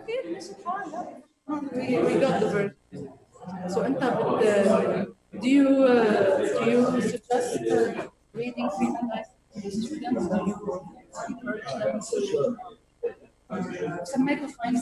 كيف ماشي الحال لا we got the version. So أنت do you suggest reading Freeman Dyson to students? Do you encourage them to سميته fine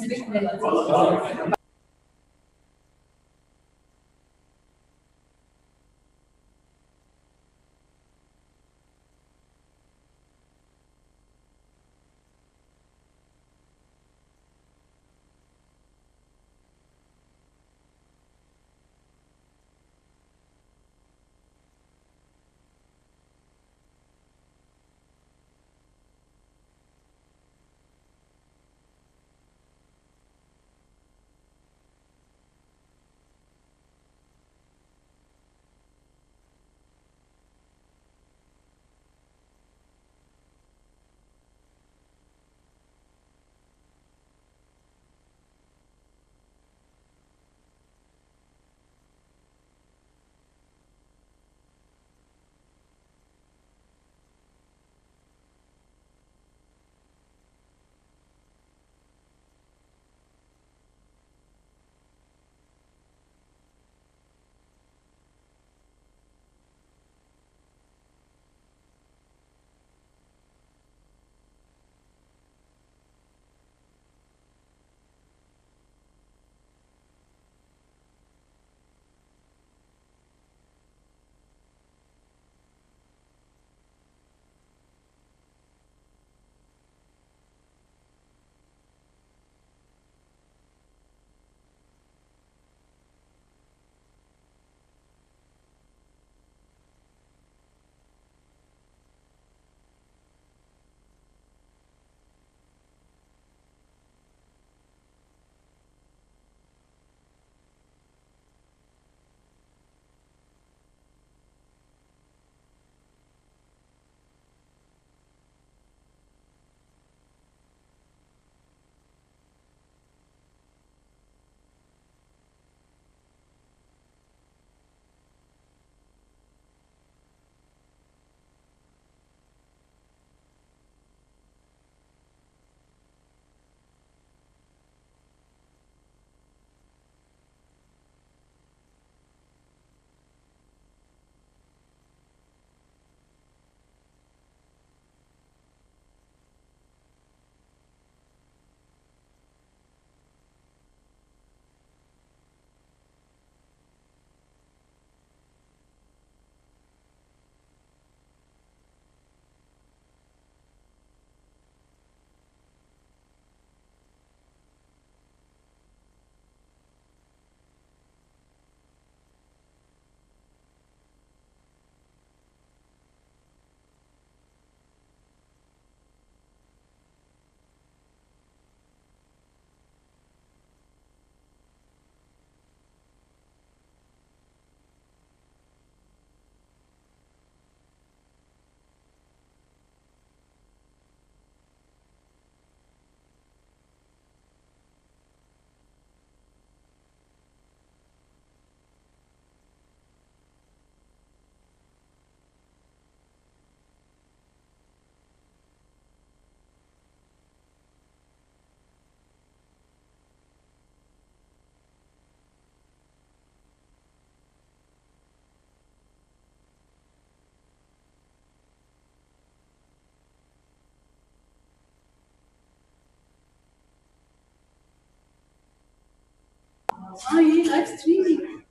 Oh, yeah, live streaming.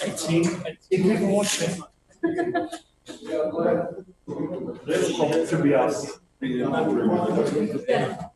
18. Ik heb een watje. To be us. Be in that room. Yeah.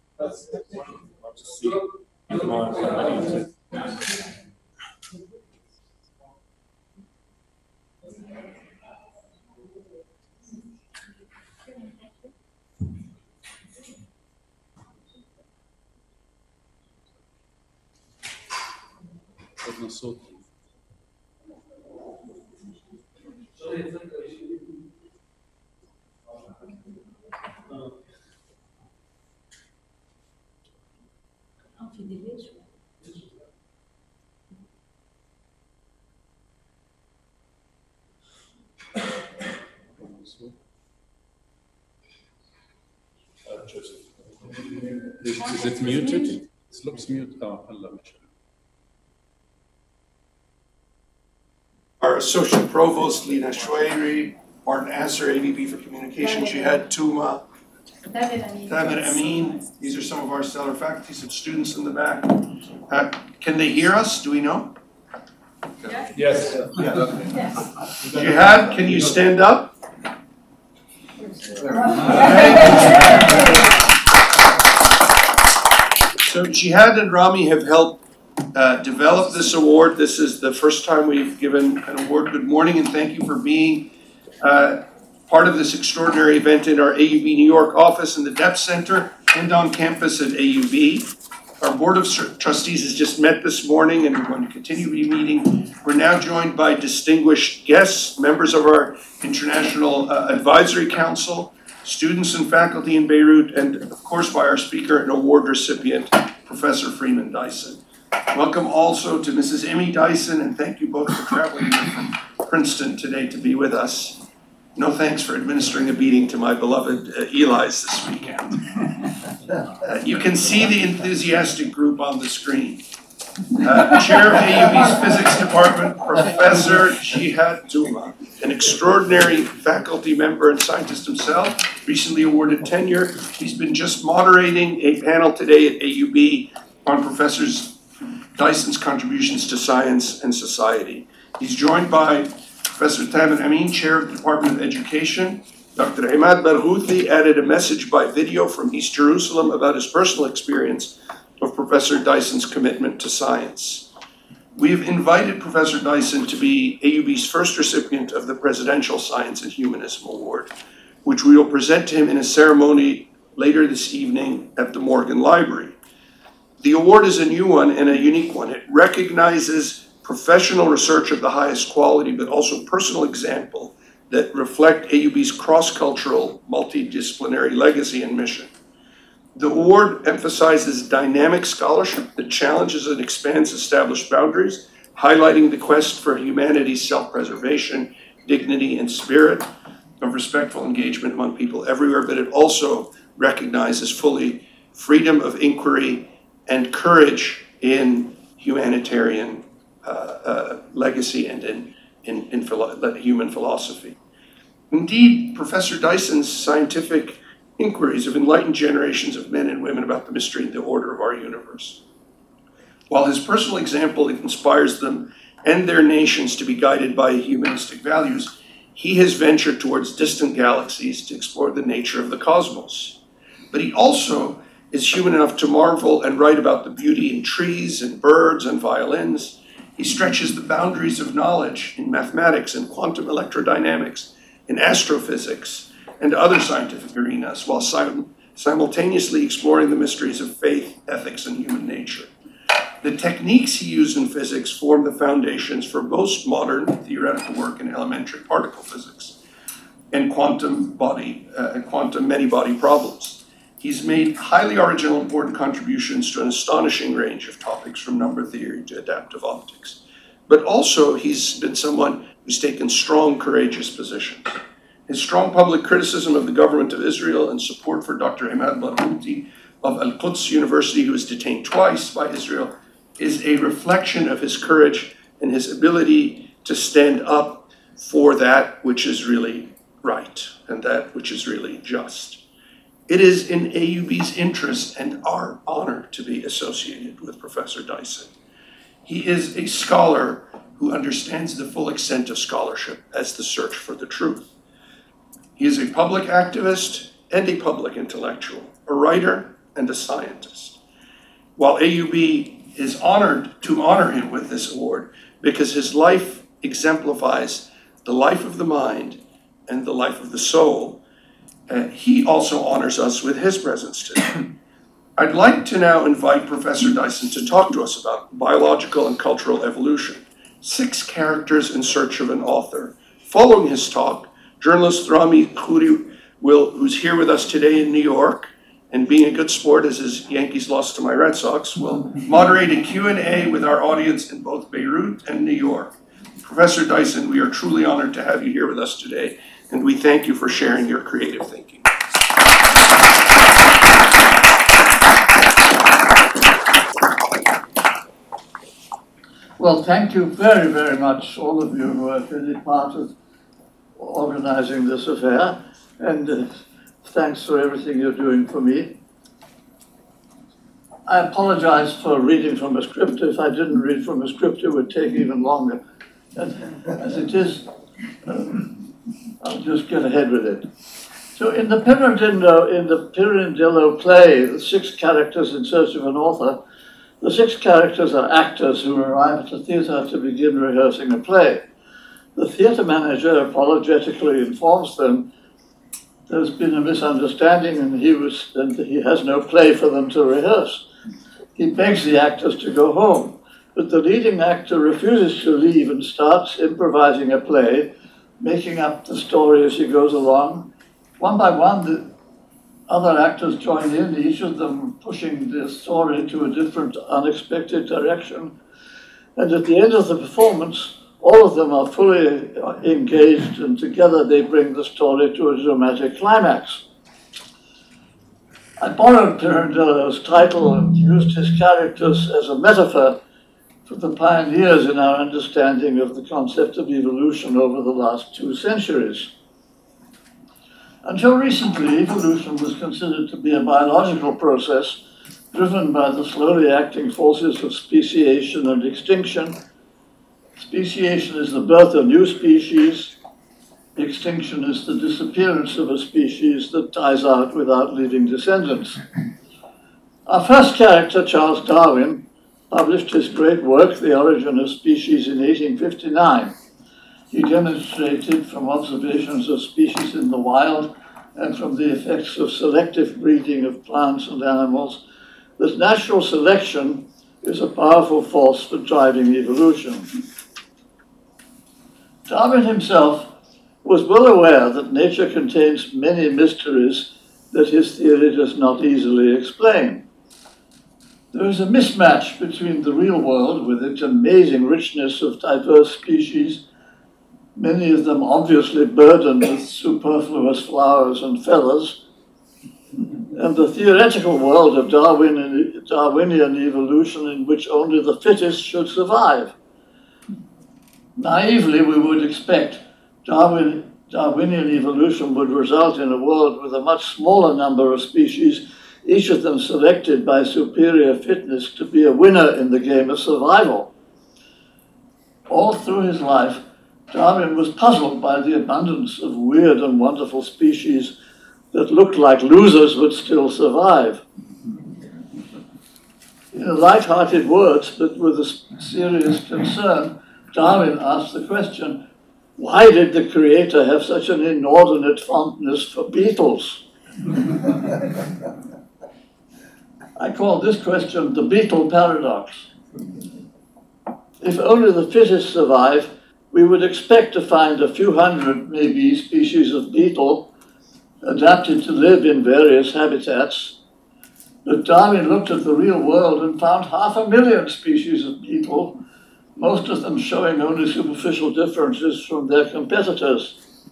Joseph. Is it muted? It looks muted. Oh, hello. Our Associate Provost, Lina Shwayri, Martin Asser, AVP for Communication, Jihad Touma, Tamer Amin. These are some of our stellar faculty, some students in the back. Can they hear us? Do we know? Yes. Yes. Jihad, can you stand up? So Jihad and Rami have helped develop this award. This is the first time we've given an award. Good morning and thank you for being part of this extraordinary event in our AUB New York office in the Depth Center and on campus at AUB. Our Board of Trustees has just met this morning and we're going to continue to be meeting. We're now joined by distinguished guests, members of our International Advisory Council, students and faculty in Beirut, and of course by our speaker and award recipient, Professor Freeman Dyson. Welcome also to Mrs. Emmy Dyson, and thank you both for traveling here from Princeton today to be with us. No thanks for administering a beating to my beloved Eli's this weekend. You can see the enthusiastic group on the screen. Chair of AUB's Physics Department, Professor Jihad Touma, an extraordinary faculty member and scientist himself, recently awarded tenure. He's been just moderating a panel today at AUB on Professor Dyson's contributions to science and society. He's joined by Professor Tamer Amin, Chair of the Department of Education. Dr. Imad Barghouthi added a message by video from East Jerusalem about his personal experience of Professor Dyson's commitment to science. We have invited Professor Dyson to be AUB's first recipient of the Presidential Science and Humanism Award, which we will present to him in a ceremony later this evening at the Morgan Library. The award is a new one and a unique one. It recognizes professional research of the highest quality, but also personal example that reflect AUB's cross-cultural, multidisciplinary legacy and mission. The award emphasizes dynamic scholarship that challenges and expands established boundaries, highlighting the quest for humanity's self-preservation, dignity, and spirit of respectful engagement among people everywhere, but it also recognizes fully freedom of inquiry and courage in humanitarian legacy and in human philosophy. Indeed, Professor Dyson's scientific inquiries have enlightened generations of men and women about the mystery and the order of our universe. While his personal example inspires them and their nations to be guided by humanistic values, he has ventured towards distant galaxies to explore the nature of the cosmos. But he also is human enough to marvel and write about the beauty in trees and birds and violins. He stretches the boundaries of knowledge in mathematics and quantum electrodynamics, in astrophysics, and other scientific arenas, while simultaneously exploring the mysteries of faith, ethics, and human nature. The techniques he used in physics form the foundations for most modern theoretical work in elementary particle physics and quantum many-body problems. He's made highly original, important contributions to an astonishing range of topics, from number theory to adaptive optics. But also, he's been someone who's taken strong, courageous positions. His strong public criticism of the government of Israel and support for Dr. Imad Barghouthi of Al-Quds University, who was detained twice by Israel, is a reflection of his courage and his ability to stand up for that which is really right and that which is really just. It is in AUB's interest and our honor to be associated with Professor Dyson. He is a scholar who understands the full extent of scholarship as the search for the truth. He is a public activist and a public intellectual, a writer and a scientist. While AUB is honored to honor him with this award because his life exemplifies the life of the mind and the life of the soul, he also honors us with his presence today. I'd like to now invite Professor Dyson to talk to us about biological and cultural evolution, 6 characters in search of an author. Following his talk, journalist Rami Khouri, who's here with us today in New York, and being a good sport as his Yankees lost to my Red Sox, will moderate a Q&A with our audience in both Beirut and New York. Professor Dyson, we are truly honored to have you here with us today, and we thank you for sharing your creative thinking. Well, thank you very, very much, all of you who have been part of organizing this affair, and thanks for everything you're doing for me. I apologize for reading from a script. If I didn't read from a script, it would take even longer. And as it is, I'll just get ahead with it. So in the Pirandello play, The Six Characters in Search of an Author, the six characters are actors who arrive at the theatre to begin rehearsing a play. The theatre manager apologetically informs them there's been a misunderstanding and he has no play for them to rehearse. He begs the actors to go home, but the leading actor refuses to leave and starts improvising a play, making up the story as he goes along. One by one, the other actors join in, each of them pushing the story to a different, unexpected direction. And at the end of the performance, all of them are fully engaged, and together they bring the story to a dramatic climax. I borrowed Pirandello's title and used his characters as a metaphor for the pioneers in our understanding of the concept of evolution over the last 2 centuries. Until recently, evolution was considered to be a biological process driven by the slowly acting forces of speciation and extinction. Speciation is the birth of new species. Extinction is the disappearance of a species that dies out without leaving descendants. Our first character, Charles Darwin, published his great work, The Origin of Species, in 1859. He demonstrated from observations of species in the wild and from the effects of selective breeding of plants and animals that natural selection is a powerful force for driving evolution. Darwin himself was well aware that nature contains many mysteries that his theory does not easily explain. There is a mismatch between the real world, with its amazing richness of diverse species, many of them obviously burdened with superfluous flowers and feathers, and the theoretical world of Darwinian evolution in which only the fittest should survive. Naively, we would expect Darwinian evolution would result in a world with a much smaller number of species, each of them selected by superior fitness to be a winner in the game of survival. All through his life, Darwin was puzzled by the abundance of weird and wonderful species that looked like losers but still survive. In light-hearted words, but with a serious concern, Darwin asked the question, why did the Creator have such an inordinate fondness for beetles? I call this question the Beetle paradox. If only the fittest survive, we would expect to find a few hundred, maybe, species of beetle adapted to live in various habitats. But Darwin looked at the real world and found 500,000 species of beetle, most of them showing only superficial differences from their competitors.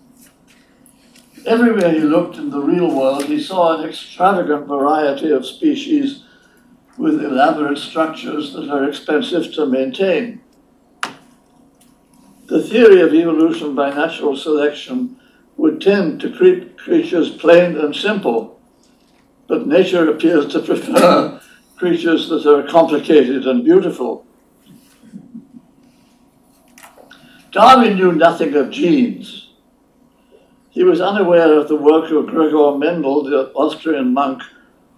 Everywhere he looked in the real world, he saw an extravagant variety of species with elaborate structures that are expensive to maintain. The theory of evolution by natural selection would tend to keep creatures plain and simple, but nature appears to prefer creatures that are complicated and beautiful. Darwin knew nothing of genes. He was unaware of the work of Gregor Mendel, the Austrian monk,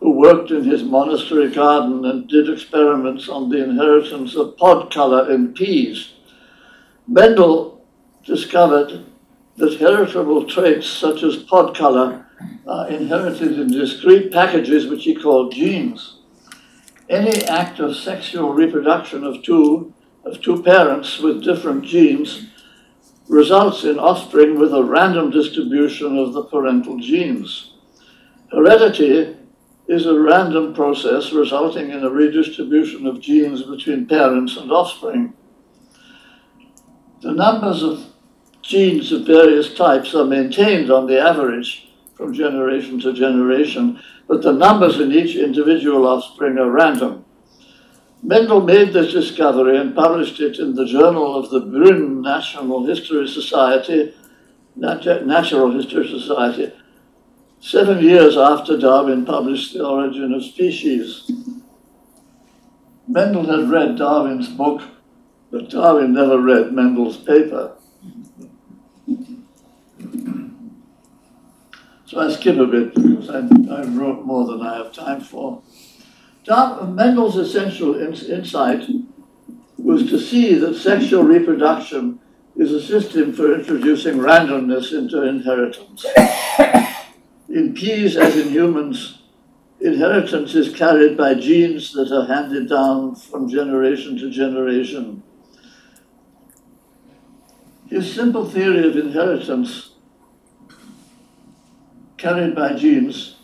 who worked in his monastery garden and did experiments on the inheritance of pod color in peas. Mendel discovered that heritable traits such as pod color are inherited in discrete packages which he called genes. Any act of sexual reproduction of two parents with different genes results in offspring with a random distribution of the parental genes. Heredity is a random process resulting in a redistribution of genes between parents and offspring. The numbers of genes of various types are maintained on the average from generation to generation, but the numbers in each individual offspring are random. Mendel made this discovery and published it in the Journal of the Brünn Natural History Society, 7 years after Darwin published The Origin of Species. Mendel had read Darwin's book, but Darwin never read Mendel's paper. So I skip a bit because I wrote more than I have time for. Mendel's essential insight was to see that sexual reproduction is a system for introducing randomness into inheritance. In peas, as in humans, inheritance is carried by genes that are handed down from generation to generation. His simple theory of inheritance carried by genes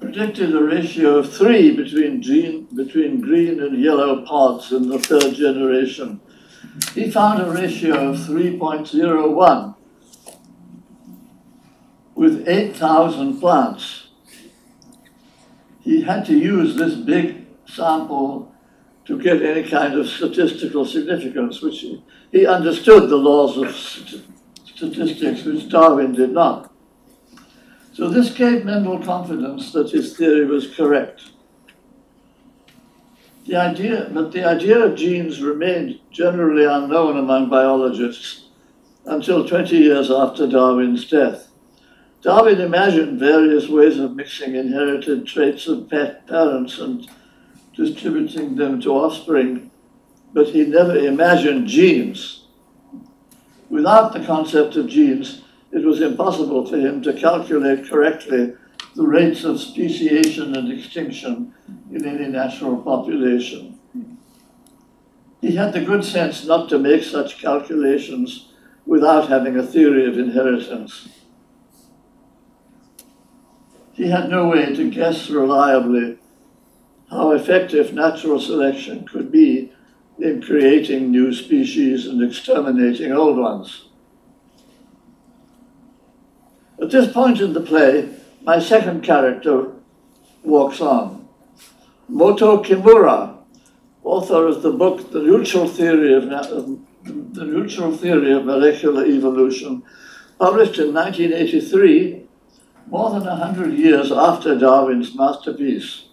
predicted a ratio of 3 between green and yellow pods in the third generation. He found a ratio of 3.01 with 8,000 plants. He had to use this big sample to get any kind of statistical significance, which he understood the laws of statistics, which Darwin did not. So this gave Mendel confidence that his theory was correct. The idea of genes remained generally unknown among biologists until 20 years after Darwin's death. Darwin imagined various ways of mixing inherited traits of parents and distributing them to offspring, but he never imagined genes. Without the concept of genes, it was impossible for him to calculate correctly the rates of speciation and extinction in any natural population. He had the good sense not to make such calculations without having a theory of inheritance. He had no way to guess reliably how effective natural selection could be in creating new species and exterminating old ones. At this point in the play, my second character walks on. Moto Kimura, author of the book The Neutral Theory of Molecular Evolution, published in 1983, more than 100 years after Darwin's masterpiece.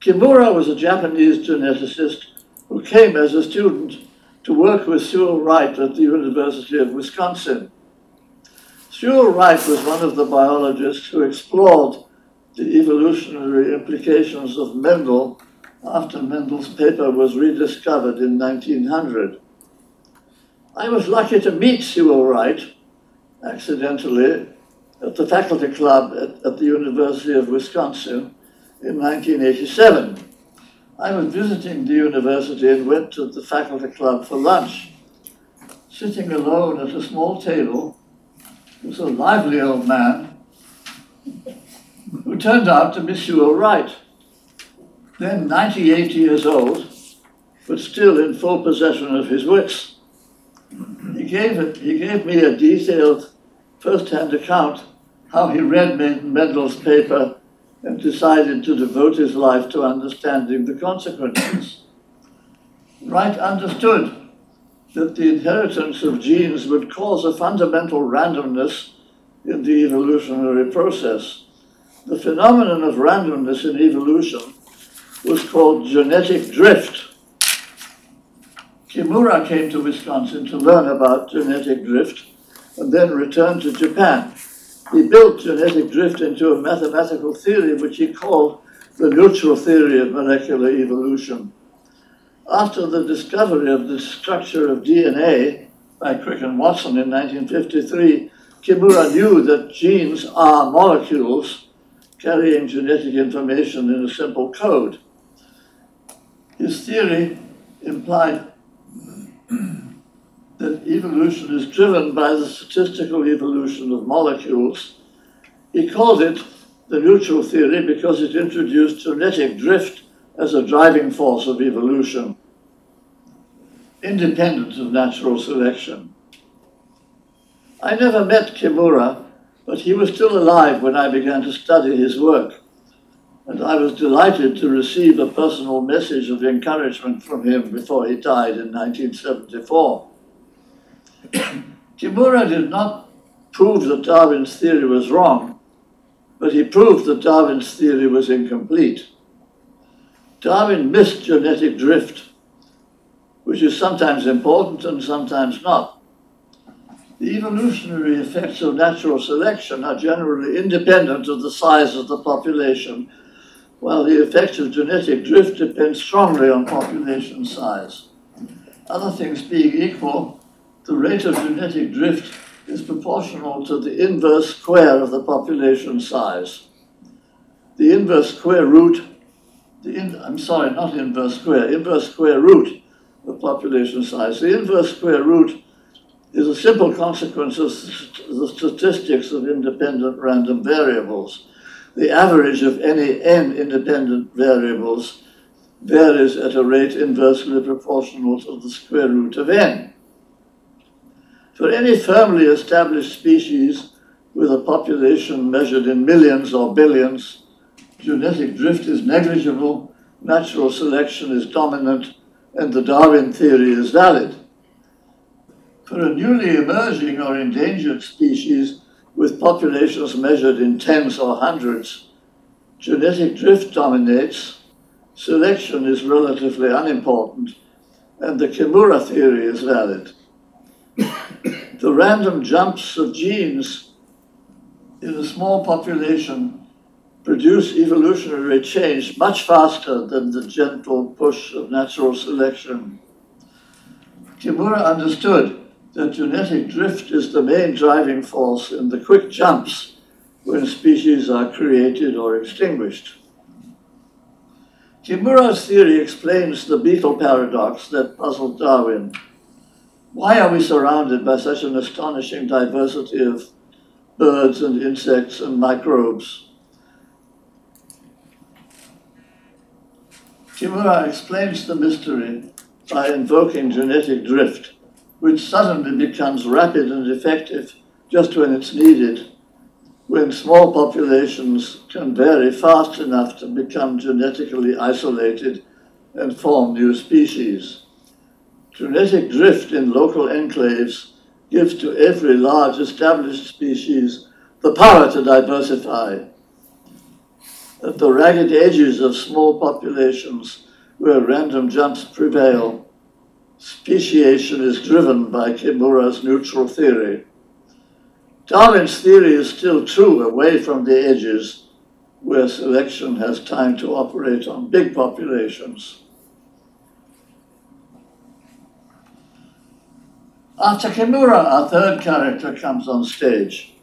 Kimura was a Japanese geneticist who came as a student to work with Sewell Wright at the University of Wisconsin. Sewell Wright was one of the biologists who explored the evolutionary implications of Mendel after Mendel's paper was rediscovered in 1900. I was lucky to meet Sewell Wright, accidentally, at the faculty club at the University of Wisconsin in 1987. I was visiting the university and went to the faculty club for lunch. Sitting alone at a small table was a lively old man who turned out to be Sewell Wright, then 98 years old, but still in full possession of his wits. He gave me a detailed first-hand account how he read Mendel's paper and decided to devote his life to understanding the consequences. Wright understood that the inheritance of genes would cause a fundamental randomness in the evolutionary process. The phenomenon of randomness in evolution was called genetic drift. Kimura came to Wisconsin to learn about genetic drift and then returned to Japan. He built genetic drift into a mathematical theory which he called the neutral theory of molecular evolution. After the discovery of the structure of DNA by Crick and Watson in 1953, Kimura knew that genes are molecules carrying genetic information in a simple code. His theory implied that evolution is driven by the statistical evolution of molecules. He called it the neutral theory because it introduced genetic drift as a driving force of evolution, independent of natural selection. I never met Kimura, but he was still alive when I began to study his work. and I was delighted to receive a personal message of encouragement from him before he died in 1974. Kimura did not prove that Darwin's theory was wrong, but he proved that Darwin's theory was incomplete. Darwin missed genetic drift, which is sometimes important and sometimes not. The evolutionary effects of natural selection are generally independent of the size of the population, while the effects of genetic drift depend strongly on population size. Other things being equal, the rate of genetic drift is proportional to the inverse square of the population size. The inverse square root, inverse square root of population size. The inverse square root is a simple consequence of the statistics of independent random variables. The average of any n independent variables varies at a rate inversely proportional to the square root of n. For any firmly established species with a population measured in millions or billions, genetic drift is negligible, natural selection is dominant, and the Darwin theory is valid. For a newly emerging or endangered species with populations measured in tens or hundreds, genetic drift dominates, selection is relatively unimportant, and the Kimura theory is valid. The random jumps of genes in a small population produce evolutionary change much faster than the gentle push of natural selection. Kimura understood that genetic drift is the main driving force in the quick jumps when species are created or extinguished. Kimura's theory explains the beetle paradox that puzzled Darwin. Why are we surrounded by such an astonishing diversity of birds and insects and microbes? Kimura explains the mystery by invoking genetic drift, which suddenly becomes rapid and effective just when it's needed, when small populations can vary fast enough to become genetically isolated and form new species. Genetic drift in local enclaves gives to every large established species the power to diversify. At the ragged edges of small populations where random jumps prevail, speciation is driven by Kimura's neutral theory. Darwin's theory is still true away from the edges, where selection has time to operate on big populations. After Kimura, our third character comes on stage.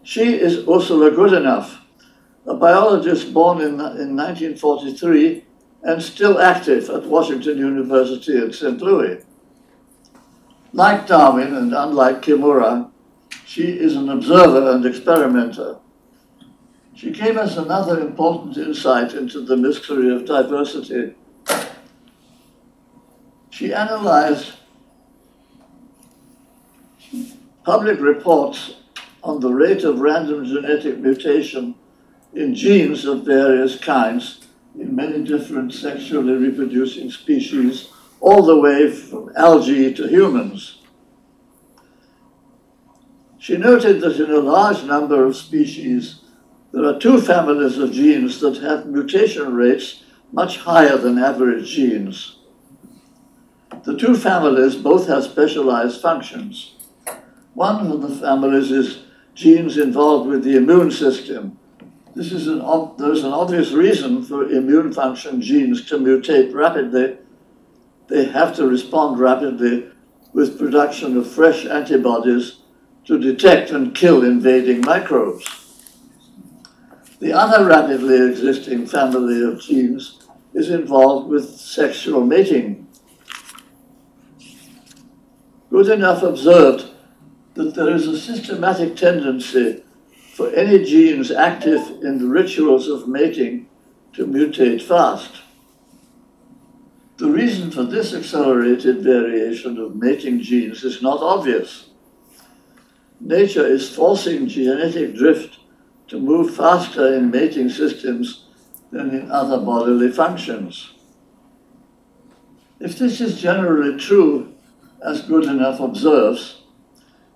She is Ursula Goodenough, a biologist born in 1943 and still active at Washington University in St. Louis. Like Darwin and unlike Kimura, she is an observer and experimenter. She gave us another important insight into the mystery of diversity. She analyzed public reports on the rate of random genetic mutation in genes of various kinds in many different sexually reproducing species, all the way from algae to humans. She noted that in a large number of species, there are two families of genes that have mutation rates much higher than average genes. The two families both have specialized functions. One of the families is genes involved with the immune system. There's an obvious reason for immune function genes to mutate rapidly. They have to respond rapidly with production of fresh antibodies to detect and kill invading microbes. The other rapidly existing family of genes is involved with sexual mating. Goodenough observed that there is a systematic tendency for any genes active in the rituals of mating to mutate fast. The reason for this accelerated variation of mating genes is not obvious. Nature is forcing genetic drift to move faster in mating systems than in other bodily functions. If this is generally true, as Goodenough observes,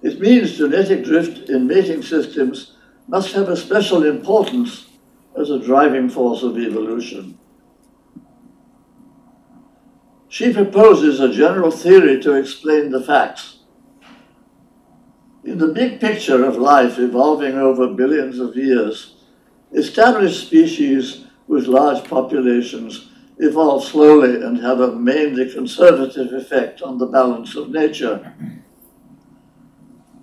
it means genetic drift in mating systems must have a special importance as a driving force of evolution. She proposes a general theory to explain the facts. In the big picture of life evolving over billions of years, established species with large populations evolve slowly and have a mainly conservative effect on the balance of nature.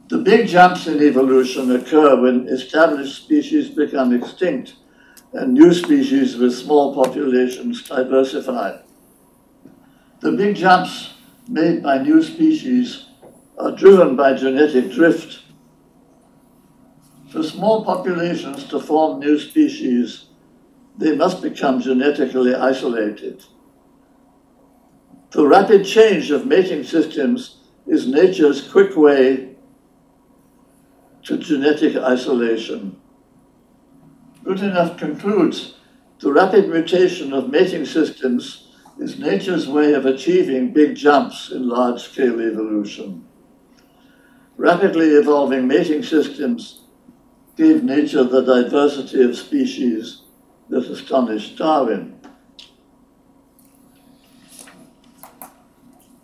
The big jumps in evolution occur when established species become extinct and new species with small populations diversify. The big jumps made by new species are driven by genetic drift. For small populations to form new species, they must become genetically isolated. The rapid change of mating systems is nature's quick way to genetic isolation. Goodenough concludes the rapid mutation of mating systems is nature's way of achieving big jumps in large-scale evolution. Rapidly evolving mating systems gave nature the diversity of species that astonished Darwin.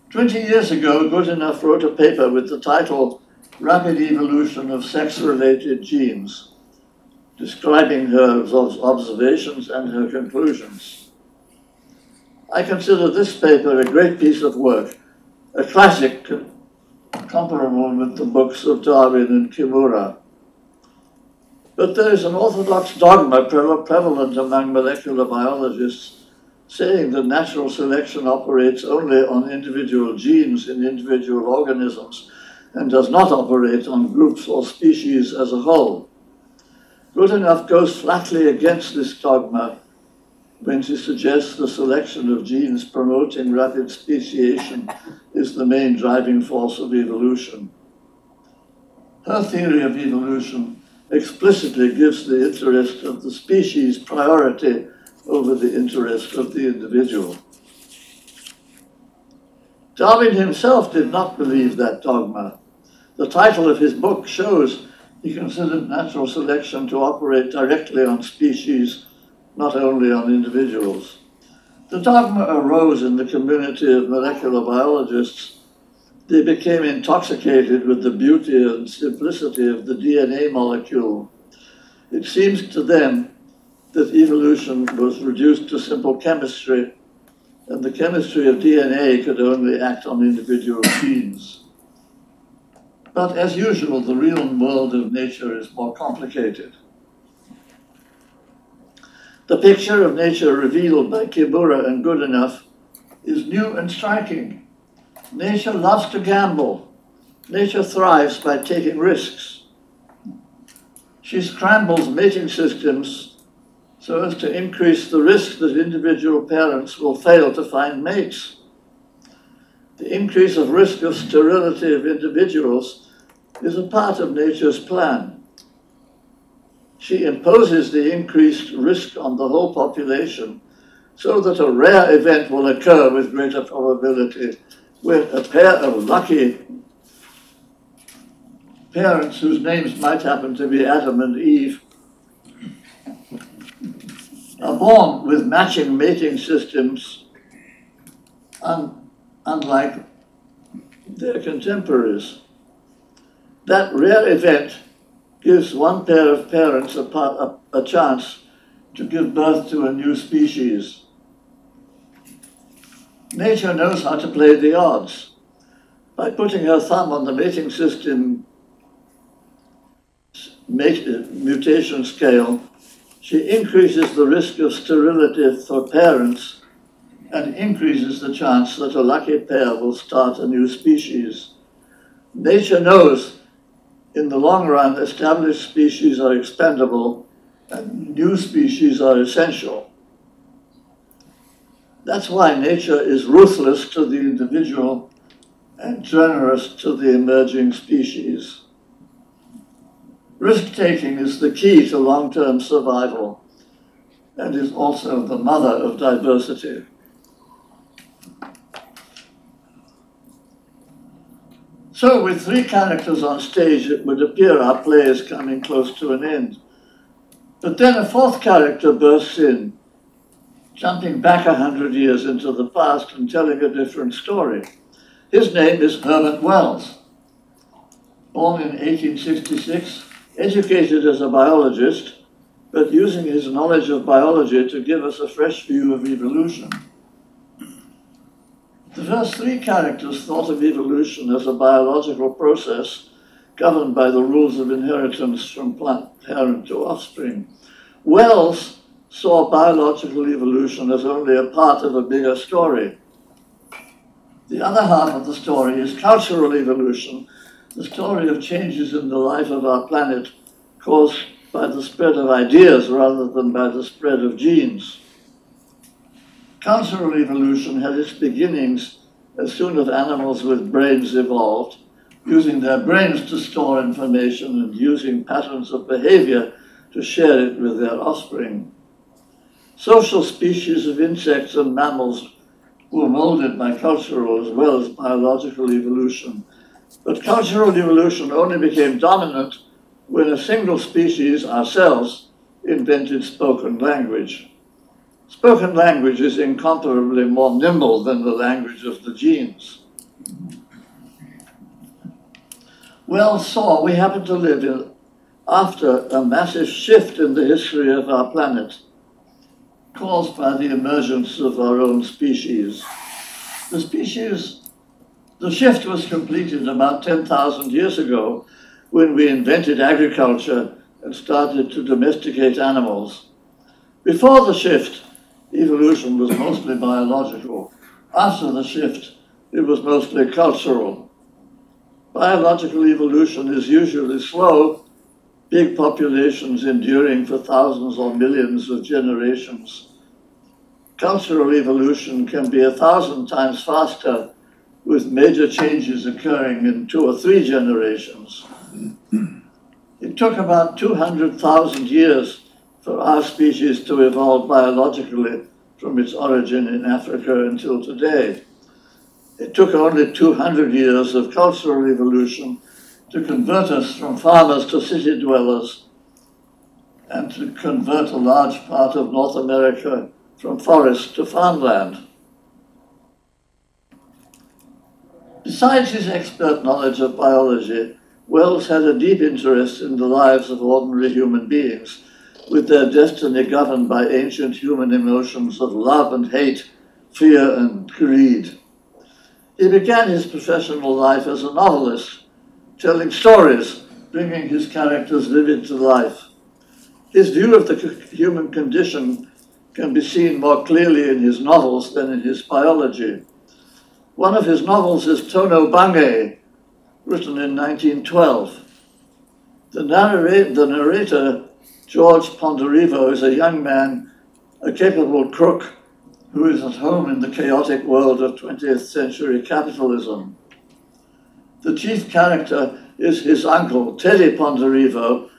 20 years ago, Goodenough wrote a paper with the title Rapid Evolution of Sex-Related Genes, describing her observations and her conclusions. I consider this paper a great piece of work, a classic comparable with the books of Darwin and Kimura. But there is an orthodox dogma prevalent among molecular biologists saying that natural selection operates only on individual genes in individual organisms and does not operate on groups or species as a whole. Goodenough goes flatly against this dogma when she suggests the selection of genes promoting rapid speciation is the main driving force of evolution. Her theory of evolution explicitly gives the interest of the species priority over the interest of the individual. Darwin himself did not believe that dogma. The title of his book shows he considered natural selection to operate directly on species, not only on individuals. The dogma arose in the community of molecular biologists. They became intoxicated with the beauty and simplicity of the DNA molecule. It seems to them that evolution was reduced to simple chemistry, and the chemistry of DNA could only act on individual genes. But as usual, the real world of nature is more complicated. The picture of nature revealed by Kimura and Goodenough is new and striking. Nature loves to gamble. Nature thrives by taking risks. She scrambles mating systems so as to increase the risk that individual parents will fail to find mates. The increase of risk of sterility of individuals is a part of nature's plan. She imposes the increased risk on the whole population so that a rare event will occur with greater probability when a pair of lucky parents whose names might happen to be Adam and Eve are born with matching mating systems unlike their contemporaries. That rare event gives one pair of parents a chance to give birth to a new species. Nature knows how to play the odds. By putting her thumb on the mating system mutation scale, she increases the risk of sterility for parents and increases the chance that a lucky pair will start a new species. Nature knows in the long run, established species are expendable and new species are essential. That's why nature is ruthless to the individual and generous to the emerging species. Risk-taking is the key to long-term survival, and is also the mother of diversity. So with three characters on stage, it would appear our play is coming close to an end. But then a fourth character bursts in, jumping back 100 years into the past and telling a different story. His name is Herbert Wells. Born in 1866, educated as a biologist, but using his knowledge of biology to give us a fresh view of evolution. The first three characters thought of evolution as a biological process governed by the rules of inheritance from parent to offspring. Wells saw biological evolution as only a part of a bigger story. The other half of the story is cultural evolution, the story of changes in the life of our planet caused by the spread of ideas rather than by the spread of genes. Cultural evolution had its beginnings as soon as animals with brains evolved, using their brains to store information and using patterns of behavior to share it with their offspring. Social species of insects and mammals were molded by cultural as well as biological evolution. But cultural evolution only became dominant when a single species, ourselves, invented spoken language. Spoken language is incomparably more nimble than the language of the genes. Wells saw we happen to live after a massive shift in the history of our planet, caused by the emergence of our own species. The shift was completed about 10,000 years ago when we invented agriculture and started to domesticate animals. Before the shift, evolution was mostly biological. After the shift, it was mostly cultural. Biological evolution is usually slow, big populations enduring for thousands or millions of generations. Cultural evolution can be 1,000 times faster, with major changes occurring in 2 or 3 generations. It took about 200,000 years for our species to evolve biologically from its origin in Africa until today. It took only 200 years of cultural evolution to convert us from farmers to city dwellers and to convert a large part of North America from forest to farmland. Besides his expert knowledge of biology, Wells had a deep interest in the lives of ordinary human beings, with their destiny governed by ancient human emotions of love and hate, fear and greed. He began his professional life as a novelist, telling stories, bringing his characters vivid to life. His view of the human condition can be seen more clearly in his novels than in his biology. One of his novels is Tono Bungay, written in 1912. The narrator, George Ponderevo, is a young man, a capable crook, who is at home in the chaotic world of 20th century capitalism. The chief character is his uncle, Teddy Ponderevo,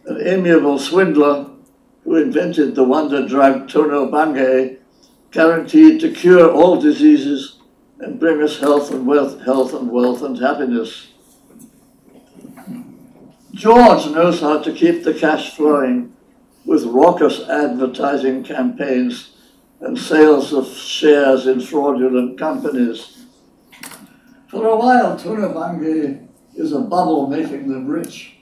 an amiable swindler who invented the wonder drug Tono Bungay, guaranteed to cure all diseases and bring us health and wealth and happiness. George knows how to keep the cash flowing with raucous advertising campaigns and sales of shares in fraudulent companies. For a while, Tono Bungay is a bubble making them rich.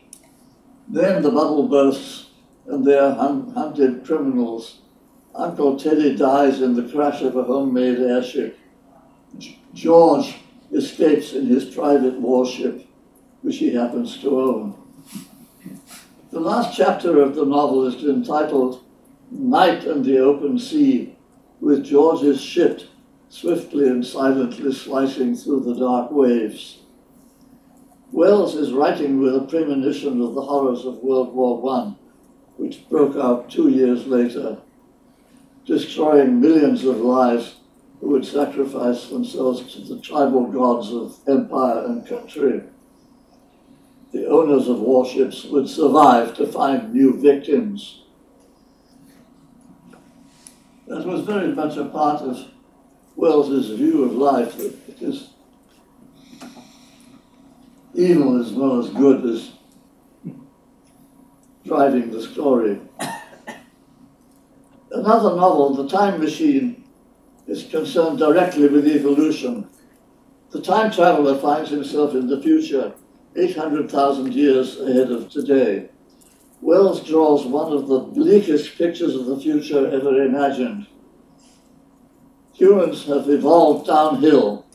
Then the bubble bursts and they are hunted criminals. Uncle Teddy dies in the crash of a homemade airship. George escapes in his private warship, which he happens to own. The last chapter of the novel is entitled Night and the Open Sea, with George's ship swiftly and silently slicing through the dark waves. Wells is writing with a premonition of the horrors of World War I, which broke out 2 years later, destroying millions of lives who would sacrifice themselves to the tribal gods of empire and country. The owners of warships would survive to find new victims. That was very much a part of Wells's view of life, that it is evil as well as good is driving the story. Another novel, The Time Machine, is concerned directly with evolution. The time traveler finds himself in the future, 800,000 years ahead of today. Wells draws one of the bleakest pictures of the future ever imagined. Humans have evolved downhill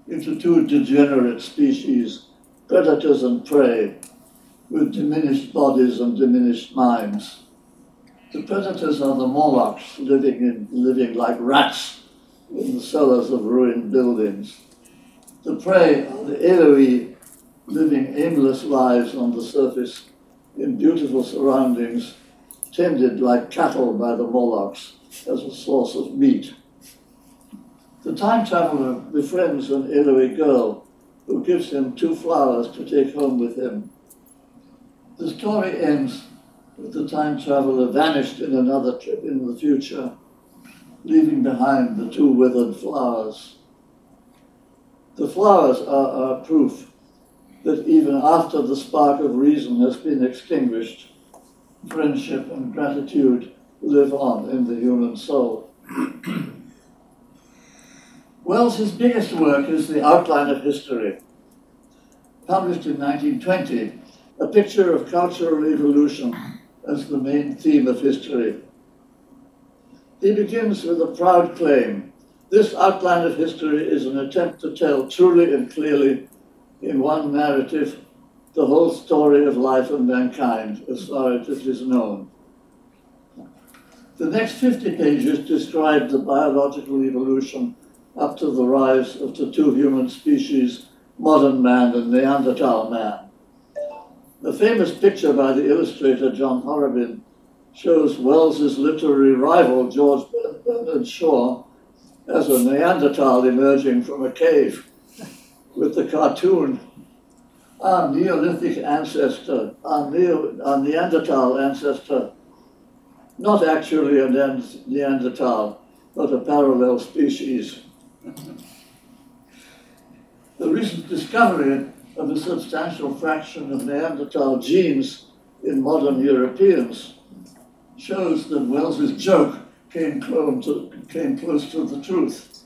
into two degenerate species, predators and prey, with diminished bodies and diminished minds. The predators are the Morlocks, living like rats in the cellars of ruined buildings. The prey are the AUB, living aimless lives on the surface in beautiful surroundings, tended like cattle by the Morlocks as a source of meat. The time traveler befriends an AUB girl who gives him 2 flowers to take home with him. The story ends with the time traveler vanished in another trip in the future, leaving behind the 2 withered flowers. The flowers are proof that even after the spark of reason has been extinguished, friendship and gratitude live on in the human soul. Wells's biggest work is The Outline of History. Published in 1920, a picture of cultural evolution as the main theme of history. He begins with a proud claim. This outline of history is an attempt to tell truly and clearly in one narrative the whole story of life and mankind as far as it is known. The next 50 pages describe the biological evolution up to the rise of the 2 human species, modern man and Neanderthal man. The famous picture by the illustrator John Horrobin shows Wells's literary rival George Bernard Shaw as a Neanderthal emerging from a cave, with the cartoon, our Neolithic ancestor, our Neanderthal ancestor, not actually a Neanderthal, but a parallel species. The recent discovery of a substantial fraction of Neanderthal genes in modern Europeans shows that Wells's joke came close to the truth.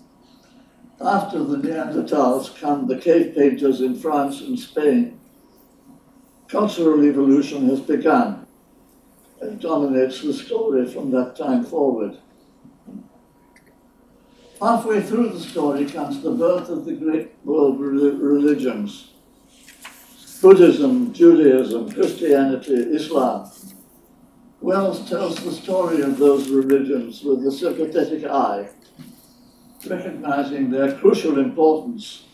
After the Neanderthals come the cave painters in France and Spain. Cultural evolution has begun and dominates the story from that time forward. Halfway through the story comes the birth of the great world religions: Buddhism, Judaism, Christianity, Islam. Wells tells the story of those religions with a sympathetic eye, recognizing their crucial importance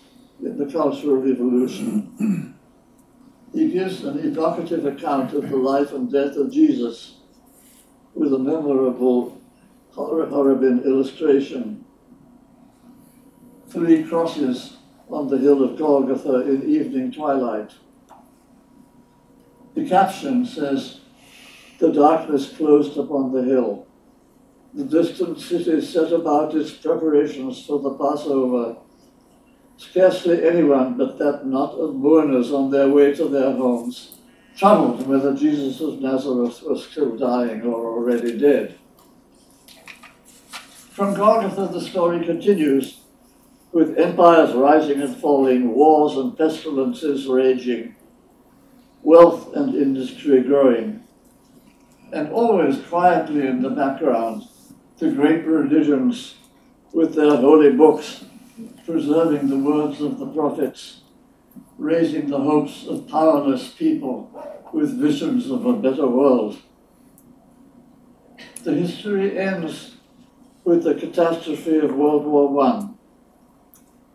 in the cultural evolution. He gives an evocative account of the life and death of Jesus with a memorable Horrobin illustration: 3 crosses on the hill of Golgotha in evening twilight. The caption says, "The darkness closed upon the hill. The distant city set about its preparations for the Passover. Scarcely anyone but that knot of mourners on their way to their homes troubled whether Jesus of Nazareth was still dying or already dead." From Golgotha, the story continues, with empires rising and falling, wars and pestilences raging, wealth and industry growing, and always quietly in the background, the great religions with their holy books, preserving the words of the prophets, raising the hopes of powerless people with visions of a better world. The history ends with the catastrophe of World War I,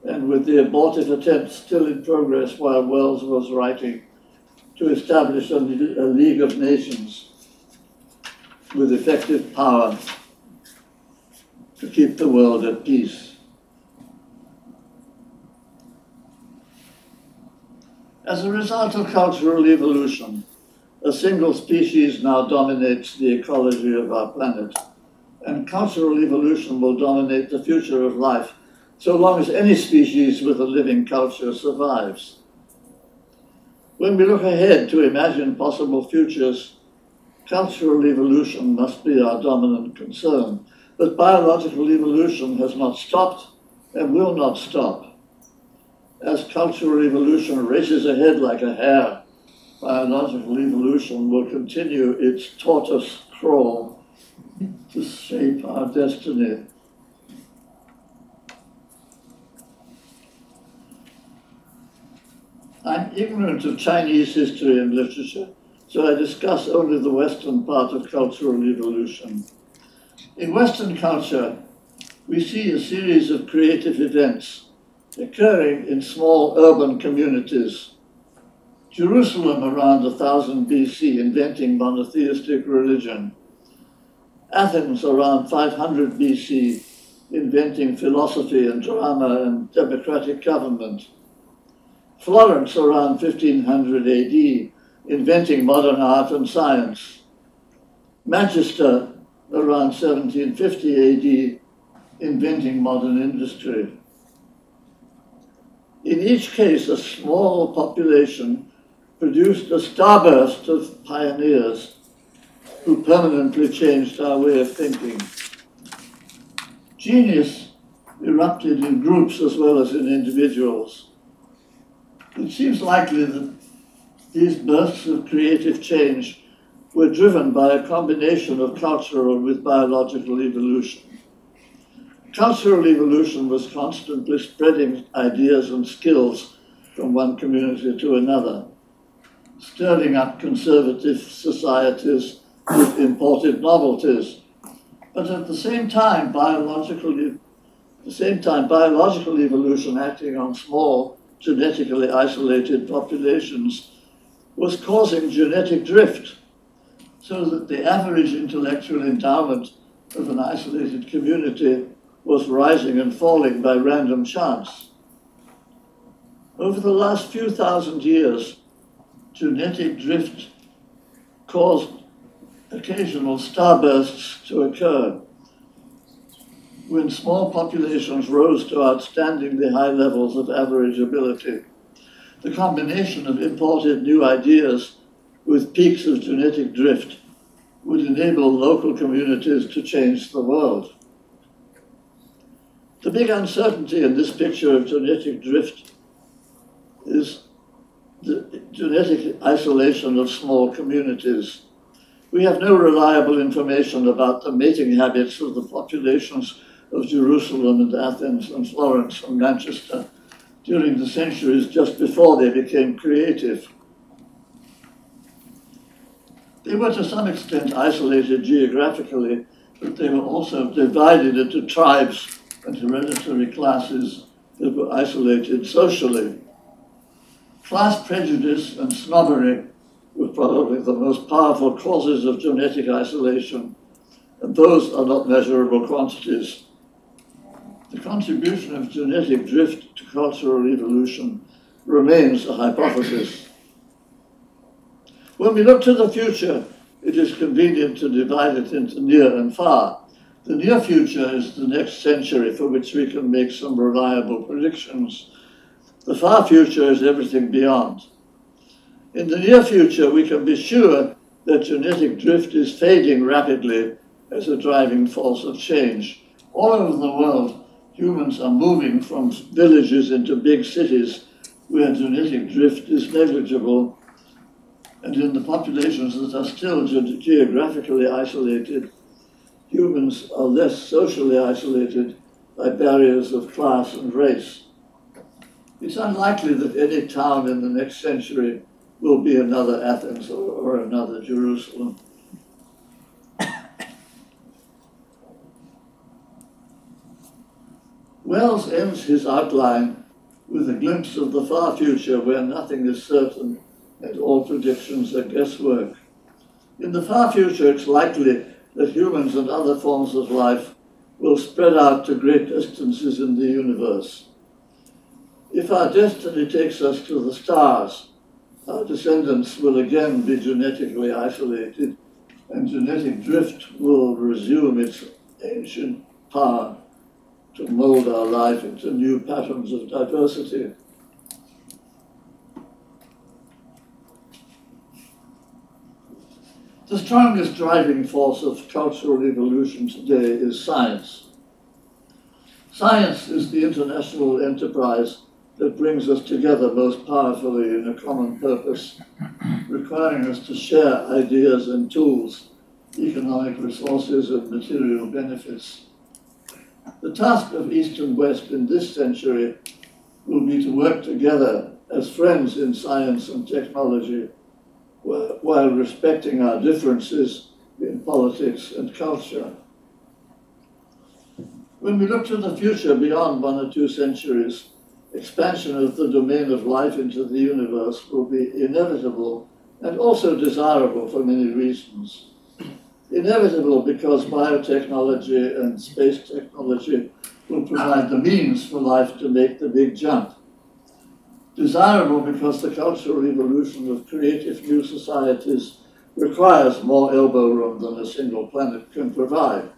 and with the abortive attempt still in progress while Wells was writing to establish a League of Nations with effective power to keep the world at peace. As a result of cultural evolution, a single species now dominates the ecology of our planet, and cultural evolution will dominate the future of life, so long as any species with a living culture survives. When we look ahead to imagine possible futures, cultural evolution must be our dominant concern. But biological evolution has not stopped and will not stop. As cultural evolution races ahead like a hare, biological evolution will continue its tortoise crawl to shape our destiny. I'm ignorant of Chinese history and literature, so I discuss only the Western part of cultural evolution. In Western culture, we see a series of creative events occurring in small urban communities. Jerusalem around 1000 BC, inventing monotheistic religion. Athens around 500 BC, inventing philosophy and drama and democratic government. Florence around 1500 AD, inventing modern art and science. Manchester around 1750 AD, inventing modern industry. In each case, a small population produced a starburst of pioneers who permanently changed our way of thinking. Genius erupted in groups as well as in individuals. It seems likely that these bursts of creative change were driven by a combination of cultural with biological evolution. Cultural evolution was constantly spreading ideas and skills from one community to another, stirring up conservative societies with imported novelties. But at the same time, biological evolution acting on small, genetically isolated populations was causing genetic drift, so that the average intellectual endowment of an isolated community was rising and falling by random chance. Over the last few thousand years, genetic drift caused occasional starbursts to occur. When small populations rose to outstandingly high levels of average ability, the combination of imported new ideas with peaks of genetic drift would enable local communities to change the world. The big uncertainty in this picture of genetic drift is the genetic isolation of small communities. We have no reliable information about the mating habits of the populations of Jerusalem and Athens and Florence and Manchester during the centuries just before they became creative. They were to some extent isolated geographically, but they were also divided into tribes and hereditary classes that were isolated socially. Class prejudice and snobbery were probably the most powerful causes of genetic isolation, and those are not measurable quantities. The contribution of genetic drift to cultural evolution remains a hypothesis. When we look to the future, it is convenient to divide it into near and far. The near future is the next century for which we can make some reliable predictions. The far future is everything beyond. In the near future, we can be sure that genetic drift is fading rapidly as a driving force of change. All over the world, humans are moving from villages into big cities where genetic drift is negligible, and in the populations that are still geographically isolated, humans are less socially isolated by barriers of class and race. It's unlikely that any town in the next century will be another Athens or another Jerusalem. Wells ends his outline with a glimpse of the far future where nothing is certain and all predictions are guesswork. In the far future, it's likely that humans and other forms of life will spread out to great distances in the universe. If our destiny takes us to the stars, our descendants will again be genetically isolated, and genetic drift will resume its ancient power to mold our life into new patterns of diversity. The strongest driving force of cultural evolution today is science. Science is the international enterprise that brings us together most powerfully in a common purpose, requiring us to share ideas and tools, economic resources and material benefits. The task of East and West in this century will be to work together as friends in science and technology, while respecting our differences in politics and culture. When we look to the future beyond 1 or 2 centuries, expansion of the domain of life into the universe will be inevitable and also desirable for many reasons. Inevitable because biotechnology and space technology will provide the means for life to make the big jump. Desirable because the cultural evolution of creative new societies requires more elbow room than a single planet can provide.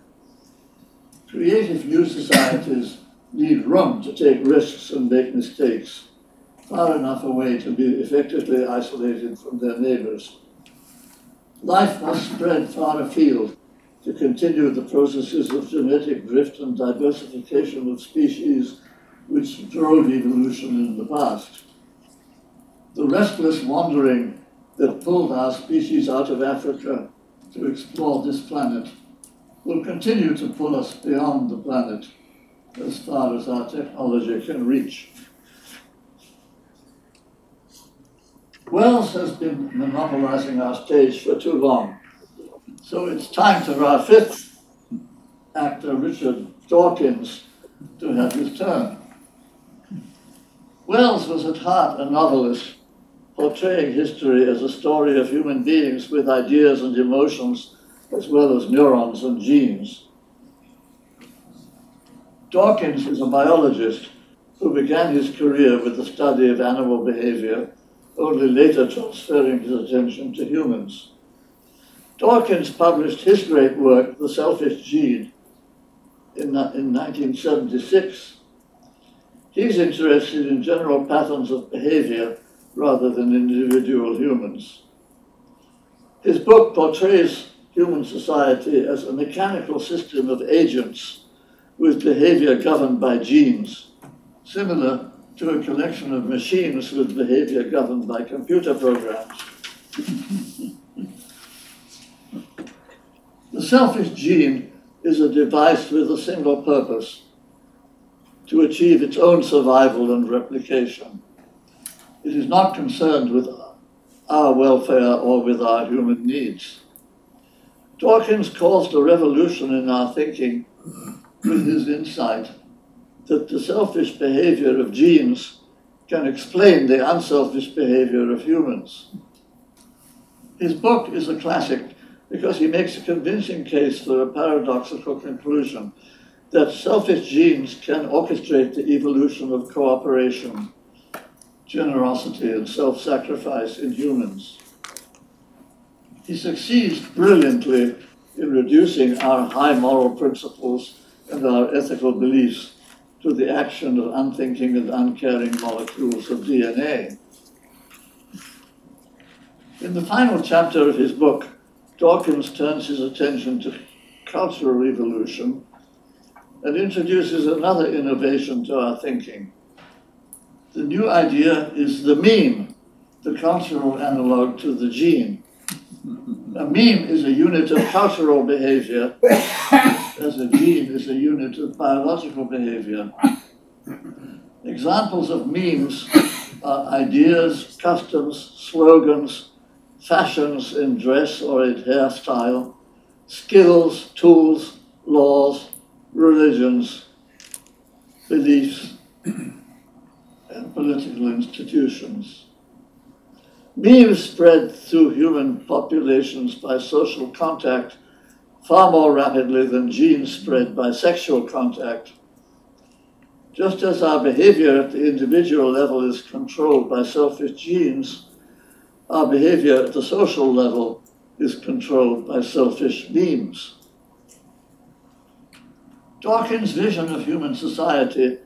Creative new societies need room to take risks and make mistakes, far enough away to be effectively isolated from their neighbors. Life must spread far afield to continue the processes of genetic drift and diversification of species which drove evolution in the past. The restless wandering that pulled our species out of Africa to explore this planet will continue to pull us beyond the planet as far as our technology can reach. Wells has been monopolizing our stage for too long, so it's time for our 5th actor, Richard Dawkins, to have his turn. Wells was at heart a novelist, portraying history as a story of human beings with ideas and emotions, as well as neurons and genes. Dawkins is a biologist who began his career with the study of animal behavior, only later transferring his attention to humans. Dawkins published his great work, The Selfish Gene, in 1976. He's interested in general patterns of behavior rather than individual humans. His book portrays human society as a mechanical system of agents with behavior governed by genes, similar to a collection of machines with behavior governed by computer programs. The selfish gene is a device with a single purpose: to achieve its own survival and replication. It is not concerned with our welfare or with our human needs. Dawkins caused a revolution in our thinking with his insight that the selfish behavior of genes can explain the unselfish behavior of humans. His book is a classic because he makes a convincing case for a paradoxical conclusion that selfish genes can orchestrate the evolution of cooperation, generosity, and self-sacrifice in humans. He succeeds brilliantly in reducing our high moral principles and our ethical beliefs to the action of unthinking and uncaring molecules of DNA. In the final chapter of his book, Dawkins turns his attention to cultural evolution and introduces another innovation to our thinking. The new idea is the meme, the cultural analog to the gene. A meme is a unit of cultural behavior, as a gene is a unit of biological behavior. Examples of memes are ideas, customs, slogans, fashions in dress or in hairstyle, skills, tools, laws, religions, beliefs, and political institutions. Memes spread through human populations by social contact far more rapidly than genes spread by sexual contact. Just as our behavior at the individual level is controlled by selfish genes, our behavior at the social level is controlled by selfish memes. Dawkins' vision of human society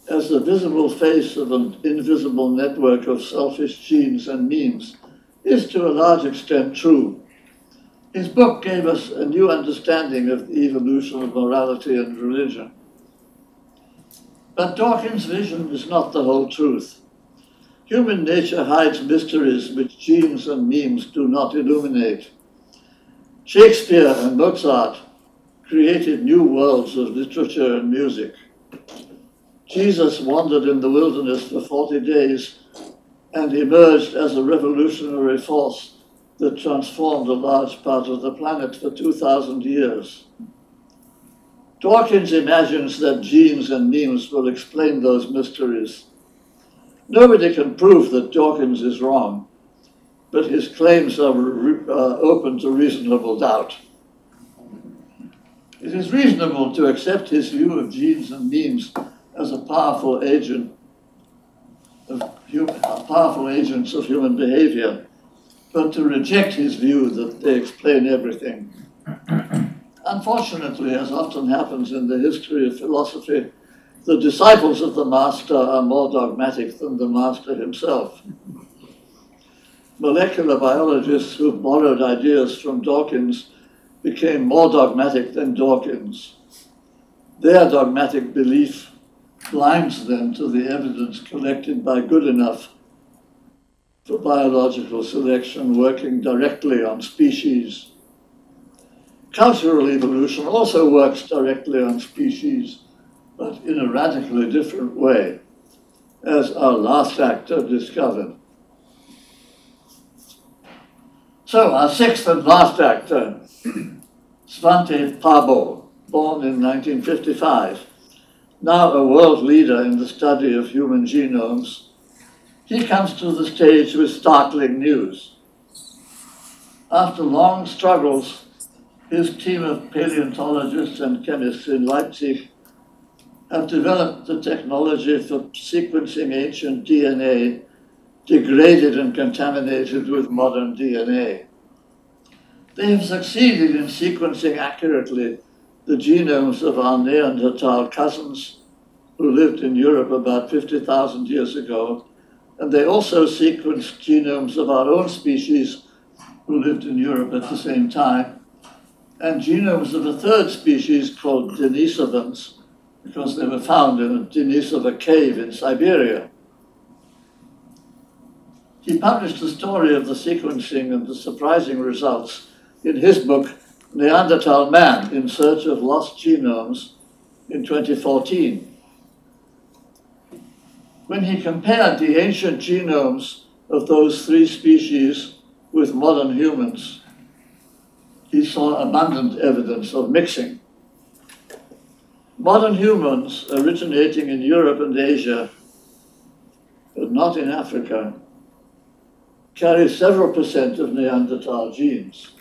as the visible face of an invisible network of selfish genes and memes is to a large extent true. His book gave us a new understanding of the evolution of morality and religion. But Dawkins' vision is not the whole truth. Human nature hides mysteries which genes and memes do not illuminate. Shakespeare and Mozart created new worlds of literature and music. Jesus wandered in the wilderness for 40 days and emerged as a revolutionary force that transformed a large part of the planet for 2,000 years. Dawkins imagines that genes and memes will explain those mysteries. Nobody can prove that Dawkins is wrong, but his claims are open to reasonable doubt. It is reasonable to accept his view of genes and memes as a powerful agents of human behavior, but to reject his view that they explain everything. Unfortunately, as often happens in the history of philosophy, the disciples of the master are more dogmatic than the master himself. Molecular biologists who borrowed ideas from Dawkins became more dogmatic than Dawkins. Their dogmatic belief blinds them to the evidence collected by Goodenough for biological selection working directly on species. Cultural evolution also works directly on species, but in a radically different way, as our last actor discovered. So, our sixth and last actor, Svante Pääbo, born in 1955, now a world leader in the study of human genomes, he comes to the stage with startling news. After long struggles, his team of paleontologists and chemists in Leipzig have developed the technology for sequencing ancient DNA degraded and contaminated with modern DNA. They have succeeded in sequencing accurately the genomes of our Neanderthal cousins who lived in Europe about 50,000 years ago, and they also sequenced genomes of our own species who lived in Europe at the same time, and genomes of a third species called Denisovans, because they were found in a Denisova cave in Siberia. He published the story of the sequencing and the surprising results in his book, Neanderthal Man, In Search of Lost Genomes, in 2014. When he compared the ancient genomes of those three species with modern humans, he saw abundant evidence of mixing. Modern humans originating in Europe and Asia, but not in Africa, carry several percent of Neanderthal genes.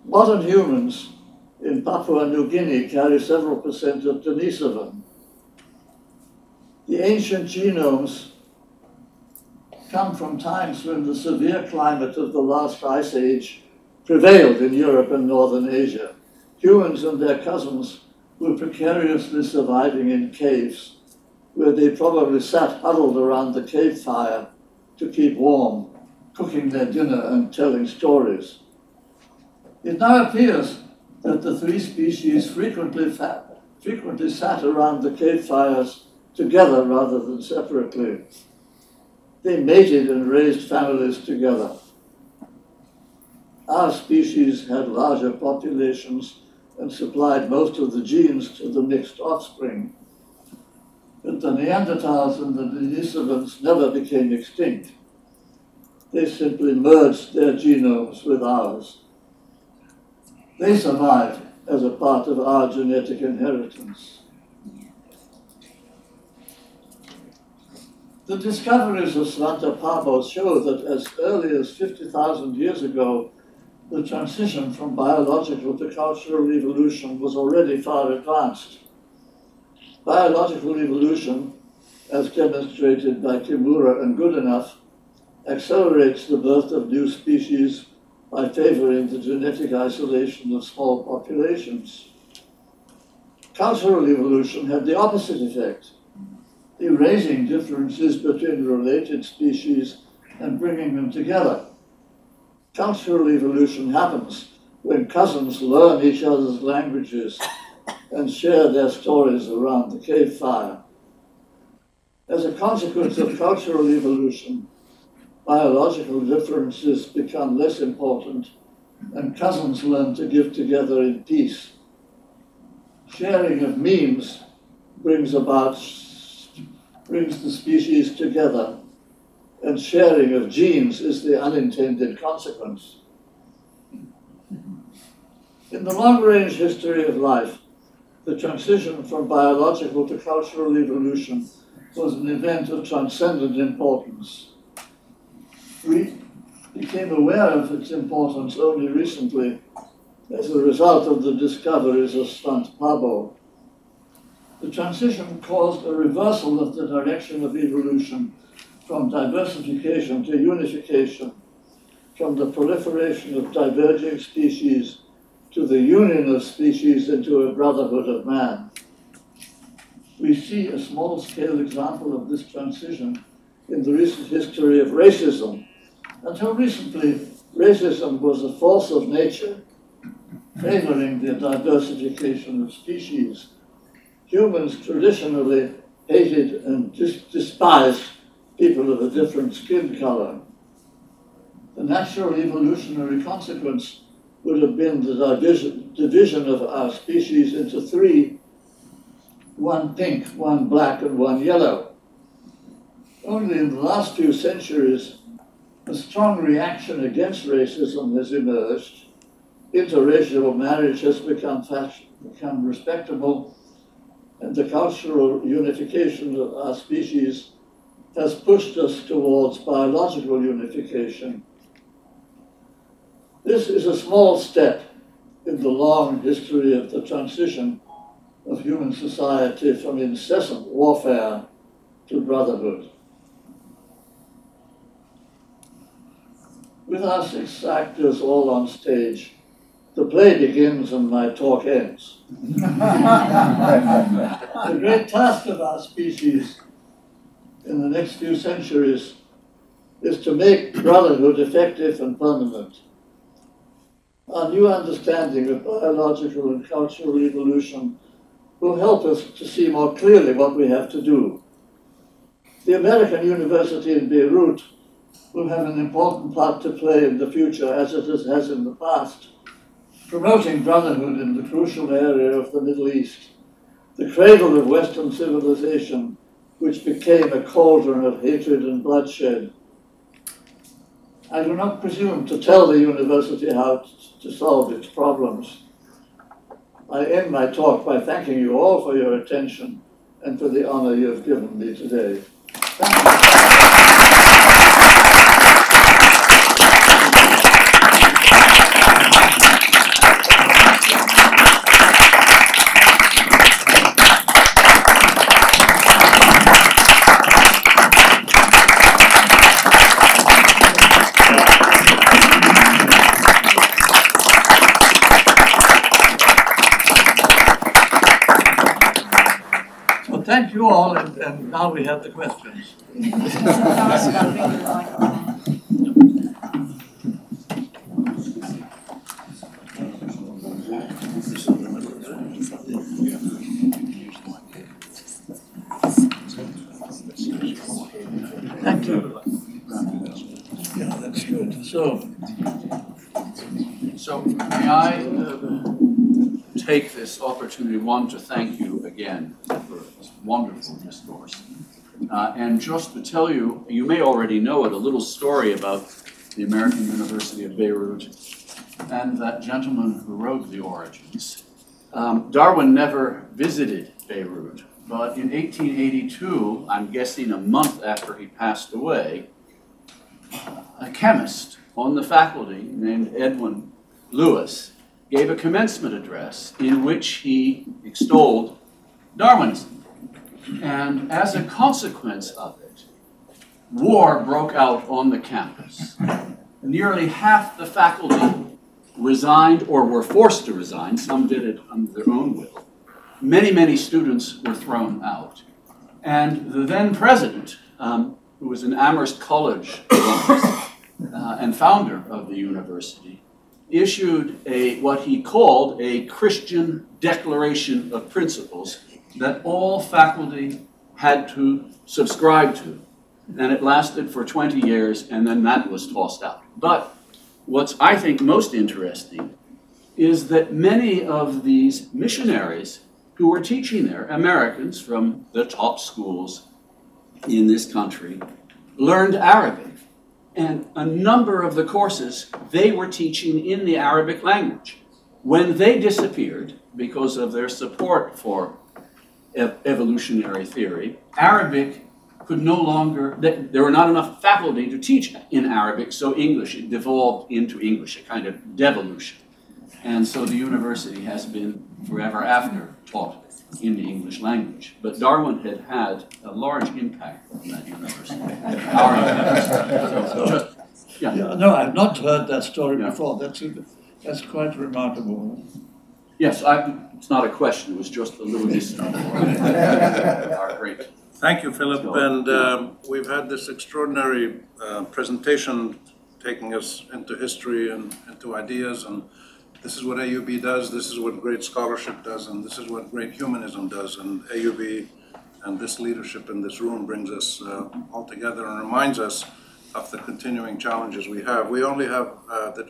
Modern humans in Papua New Guinea carry several percent of Denisovan. The ancient genomes come from times when the severe climate of the last ice age prevailed in Europe and Northern Asia. Humans and their cousins were precariously surviving in caves, where they probably sat huddled around the cave fire to keep warm, cooking their dinner and telling stories. It now appears that the three species frequently sat around the cave fires together rather than separately. They mated and raised families together. Our species had larger populations and supplied most of the genes to the mixed offspring. But the Neanderthals and the Denisovans never became extinct. They simply merged their genomes with ours. They survived as a part of our genetic inheritance. The discoveries of Svante Pääbo show that as early as 50,000 years ago, the transition from biological to cultural evolution was already far advanced. Biological evolution, as demonstrated by Kimura and Goodenough, accelerates the birth of new species by favoring the genetic isolation of small populations. Cultural evolution had the opposite effect, erasing differences between related species and bringing them together. Cultural evolution happens when cousins learn each other's languages and share their stories around the cave fire. As a consequence of cultural evolution, biological differences become less important and cousins learn to live together in peace. Sharing of memes brings the species together, and sharing of genes is the unintended consequence. In the long-range history of life, the transition from biological to cultural evolution was an event of transcendent importance. We became aware of its importance only recently as a result of the discoveries of Svante Pääbo. The transition caused a reversal of the direction of evolution from diversification to unification, from the proliferation of diverging species to the union of species into a brotherhood of man. We see a small-scale example of this transition in the recent history of racism. Until recently, racism was a force of nature, favoring the diversification of species. Humans traditionally hated and despised people of a different skin color. The natural evolutionary consequence would have been the division of our species into three: one pink, one black, and one yellow. Only in the last few centuries, a strong reaction against racism has emerged. Interracial marriage has become respectable, and the cultural unification of our species has pushed us towards biological unification. This is a small step in the long history of the transition of human society from incessant warfare to brotherhood. With our 6 actors all on stage, the play begins and my talk ends. The great task of our species in the next few centuries is to make brotherhood effective and permanent. Our new understanding of biological and cultural evolution will help us to see more clearly what we have to do. The American University in Beirut will have an important part to play in the future, as it has in the past, promoting brotherhood in the crucial area of the Middle East, the cradle of Western civilization, which became a cauldron of hatred and bloodshed. I do not presume to tell the university how to solve its problems. I end my talk by thanking you all for your attention and for the honor you have given me today. Thank you. Thank you all, and now we have the questions. Thank you. Yeah, that's good. So may I take this opportunity, one, to thank you again for this wonderful discourse. And just to tell you, you may already know it, a little story about the American University of Beirut and that gentleman who wrote The Origins. Darwin never visited Beirut, but in 1882, I'm guessing a month after he passed away, a chemist on the faculty named Edwin Lewis gave a commencement address in which he extolled Darwinism. And as a consequence of it, war broke out on the campus. Nearly half the faculty resigned or were forced to resign. Some did it under their own will. many students were thrown out. And the then president, who was an Amherst College and founder of the university, issued what he called a Christian Declaration of Principles that all faculty had to subscribe to. And it lasted for 20 years, and then that was tossed out. But what's, I think, most interesting is that many of these missionaries who were teaching there, Americans from the top schools in this country, learned Arabic. And a number of the courses they were teaching in the Arabic language. When they disappeared, because of their support for evolutionary theory, Arabic could no longer, there were not enough faculty to teach in Arabic, so English, it devolved into English, a kind of devolution. And so the university has been forever after taught in the English language. But Darwin had had a large impact on that university. Our university. So just, yeah. Yeah, no, I've not heard that story before. That's quite remarkable. Yes, it's not a question, it was just a little history. Our great. Thank you, Philip. And we've had this extraordinary presentation taking us into history and into ideas. And this is what AUB does, this is what great scholarship does, and this is what great humanism does. And AUB and this leadership in this room brings us all together and reminds us of the continuing challenges we have. We only have,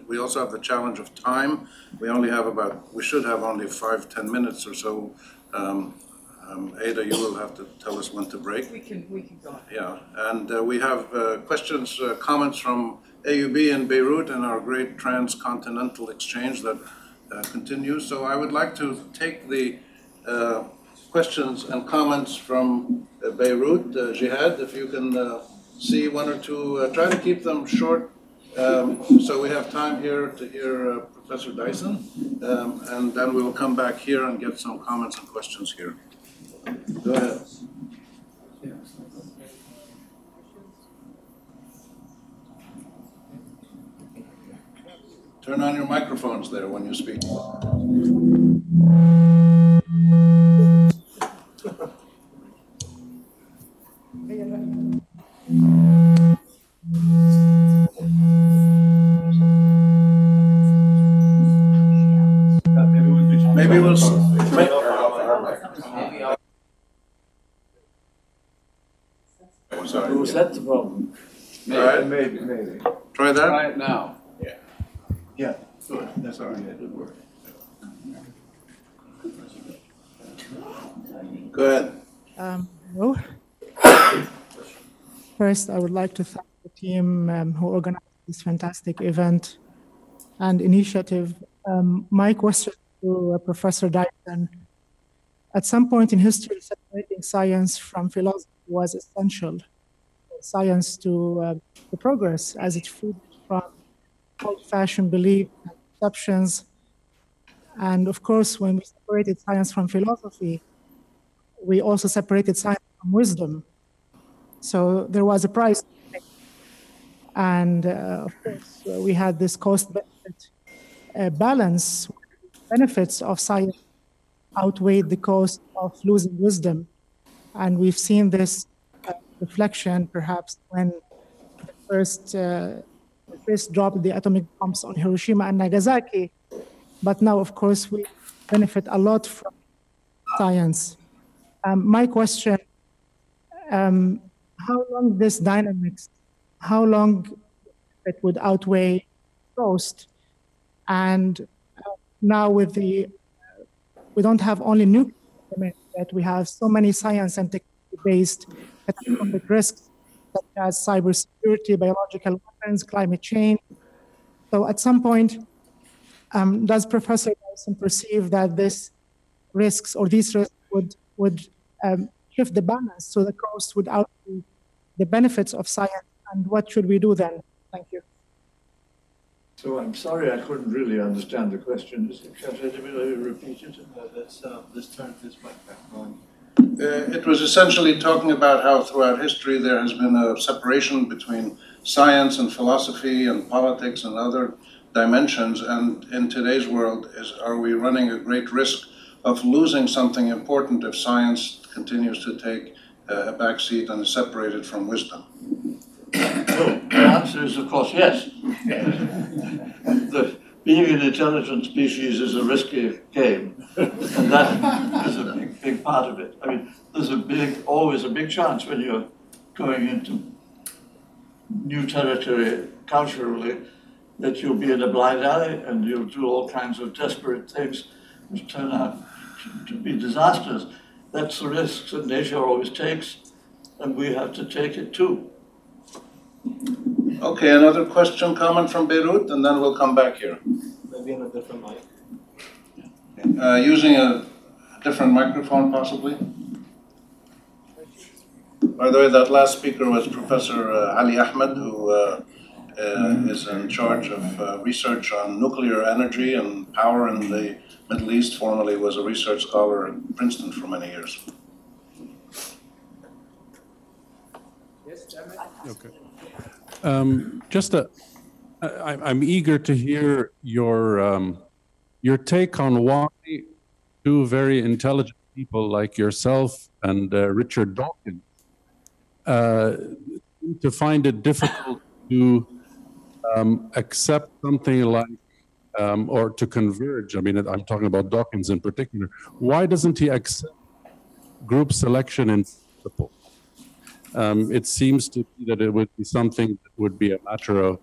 we also have the challenge of time. We should have only 5-10 minutes or so. Ada, you will have to tell us when to break. We can go. Yeah, and we have questions, comments from AUB in Beirut and our great transcontinental exchange that continues. So I would like to take the questions and comments from Beirut. Jihad, if you can see one or two, try to keep them short so we have time here to hear Professor Dyson, and then we will come back here and get some comments and questions here. Go ahead. Turn on your microphones there when you speak. Maybe we'll. Sorry. Was that the problem? Maybe. Try that. Try it now. Yeah. Good. That's all right. Good work. Go ahead. Hello. First, I would like to thank the team who organized this fantastic event and initiative. My question to Professor Dyson: at some point in history, separating science from philosophy was essential. Science to progress, as it freed from old-fashioned beliefs and perceptions. And of course, when we separated science from philosophy, we also separated science from wisdom. So there was a price to pay. And of course, we had this cost-benefit balance. Benefits of science outweighed the cost of losing wisdom. And we've seen this reflection perhaps when the first dropped the atomic bombs on Hiroshima and Nagasaki. But now, of course, we benefit a lot from science. My question, how long this dynamics, how long it would outweigh cost? And now with we don't have only nuclear, that we have so many science and technology-based economic risks, such as cybersecurity, biological weapons, climate change. So at some point, does Professor Dyson perceive that these risks would shift the balance so the cost would outweigh the benefits of science? And what should we do then? Thank you. So I'm sorry I couldn't really understand the question. Can you repeat it? Let's turn this mic back on. It was essentially talking about how throughout history there has been a separation between science and philosophy and politics and other dimensions. And in today's world, are we running a great risk of losing something important if science continues to take a backseat and is separated from wisdom? Well, the answer is, of course, yes. Being an intelligent species is a risky game, and that is a big part of it. I mean, there's always a big chance when you're going into new territory culturally that you'll be in a blind alley and you'll do all kinds of desperate things which turn out to be disasters. That's the risks that nature always takes, and we have to take it too. Okay, another question, comment from Beirut, and then we'll come back here. Maybe on a different mic. Using a different microphone, possibly. By the way, that last speaker was Professor Ali Ahmed, who is in charge of research on nuclear energy and power in the Middle East. Formerly was a research scholar at Princeton for many years. Okay. I'm eager to hear your take on why two very intelligent people like yourself and Richard Dawkins to find it difficult to accept something like or to converge. I mean, I'm talking about Dawkins in particular. Why doesn't he accept group selection in principle? It seems to me that it would be something that would be a matter of,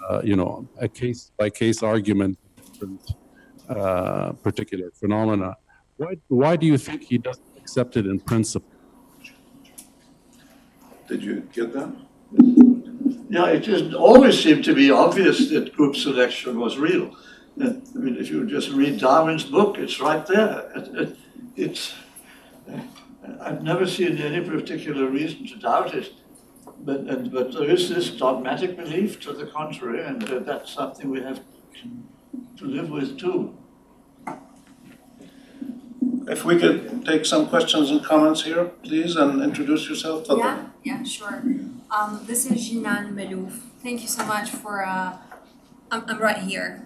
a case-by-case argument, different particular phenomena. Why do you think he doesn't accept it in principle? Did you get that? Yeah, it just always seemed to be obvious that group selection was real. I mean, if you just read Darwin's book, it's right there. I've never seen any particular reason to doubt it, but there is this dogmatic belief to the contrary, and that's something we have to live with too. If we could take some questions and comments here, please, and introduce yourself. Yeah, sure. This is Jinan Melouf. Thank you so much for, I'm right here.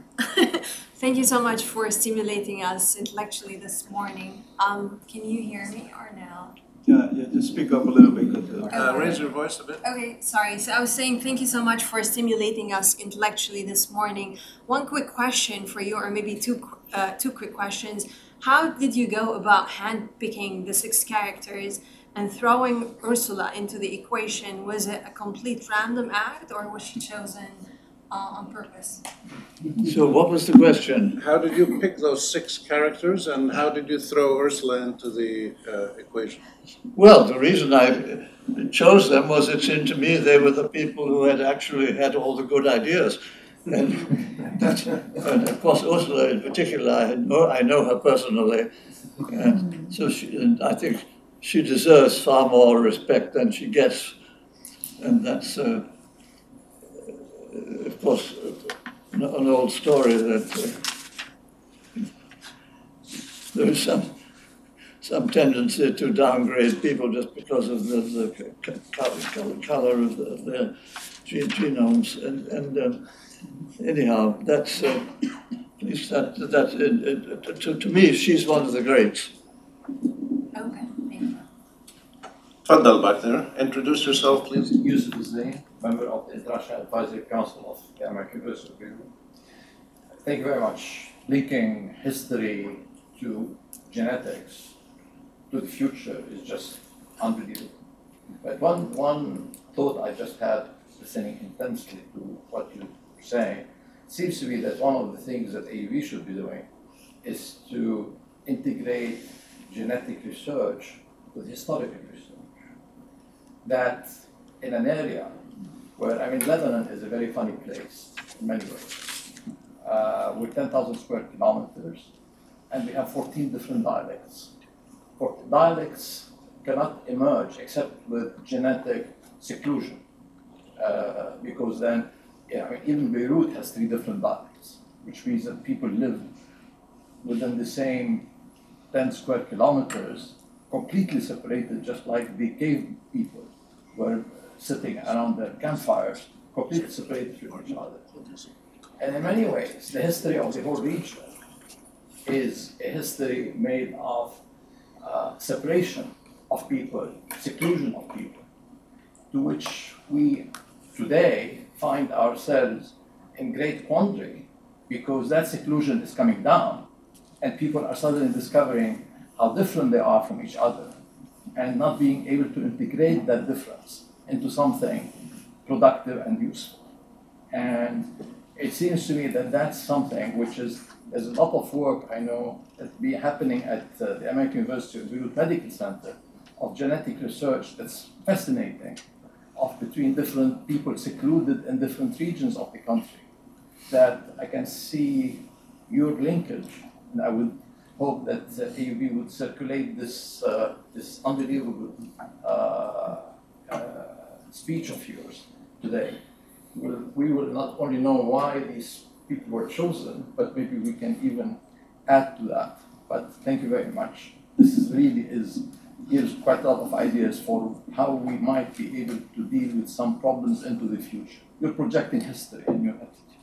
Thank you so much for stimulating us intellectually this morning. Can you hear me or no? Yeah, just speak up a little bit. Raise your voice a bit. Okay, sorry. So I was saying thank you so much for stimulating us intellectually this morning. One quick question for you, or maybe two quick questions. How did you go about handpicking the 6 characters and throwing Ursula into the equation? Was it a complete random act, or was she chosen on purpose? So what was the question? How did you pick those 6 characters, and how did you throw Ursula into the equation? Well, the reason I chose them was it seemed to me they were the people who had actually had all the good ideas. And of course, Ursula in particular, I know her personally, and so I think she deserves far more respect than she gets, and that's, of course, an old story that there is some tendency to downgrade people just because of the color of their genomes, and anyhow, that's at least to me, she's one of the greats. Okay, thank you. Tfaddal back there. Introduce yourself, please. Yusuf Zain, member of the International Advisory Council of the American University of Beirut. Thank you very much. Linking history to genetics to the future is just unbelievable. But one thought I just had, listening intensely to what you're saying, seems to be that one of the things that AUB should be doing is to integrate genetic research with historical research. That in an area where, I mean, Lebanon is a very funny place in many ways. We're 10,000 square kilometers, and we have 14 different dialects. Dialects cannot emerge except with genetic seclusion, because then, even Beirut has 3 different dialects, which means that people live within the same 10 square kilometers, completely separated, just like the cave people were sitting around their campfires, completely separated from each other. And in many ways, the history of the whole region is a history made of separation of people, seclusion of people, to which we today find ourselves in great quandary because that seclusion is coming down and people are suddenly discovering how different they are from each other and not being able to integrate that difference into something productive and useful. And it seems to me that that's something which is, there's a lot of work I know that be happening at the American University of Beetle Medical Center of genetic research that's fascinating, of between different people secluded in different regions of the country, that I can see your linkage, and I would hope that AUB would circulate this, this unbelievable speech of yours today. We will not only know why these people were chosen, but maybe we can even add to that. But thank you very much. This is really gives quite a lot of ideas for how we might be able to deal with some problems into the future. You're projecting history in your attitude.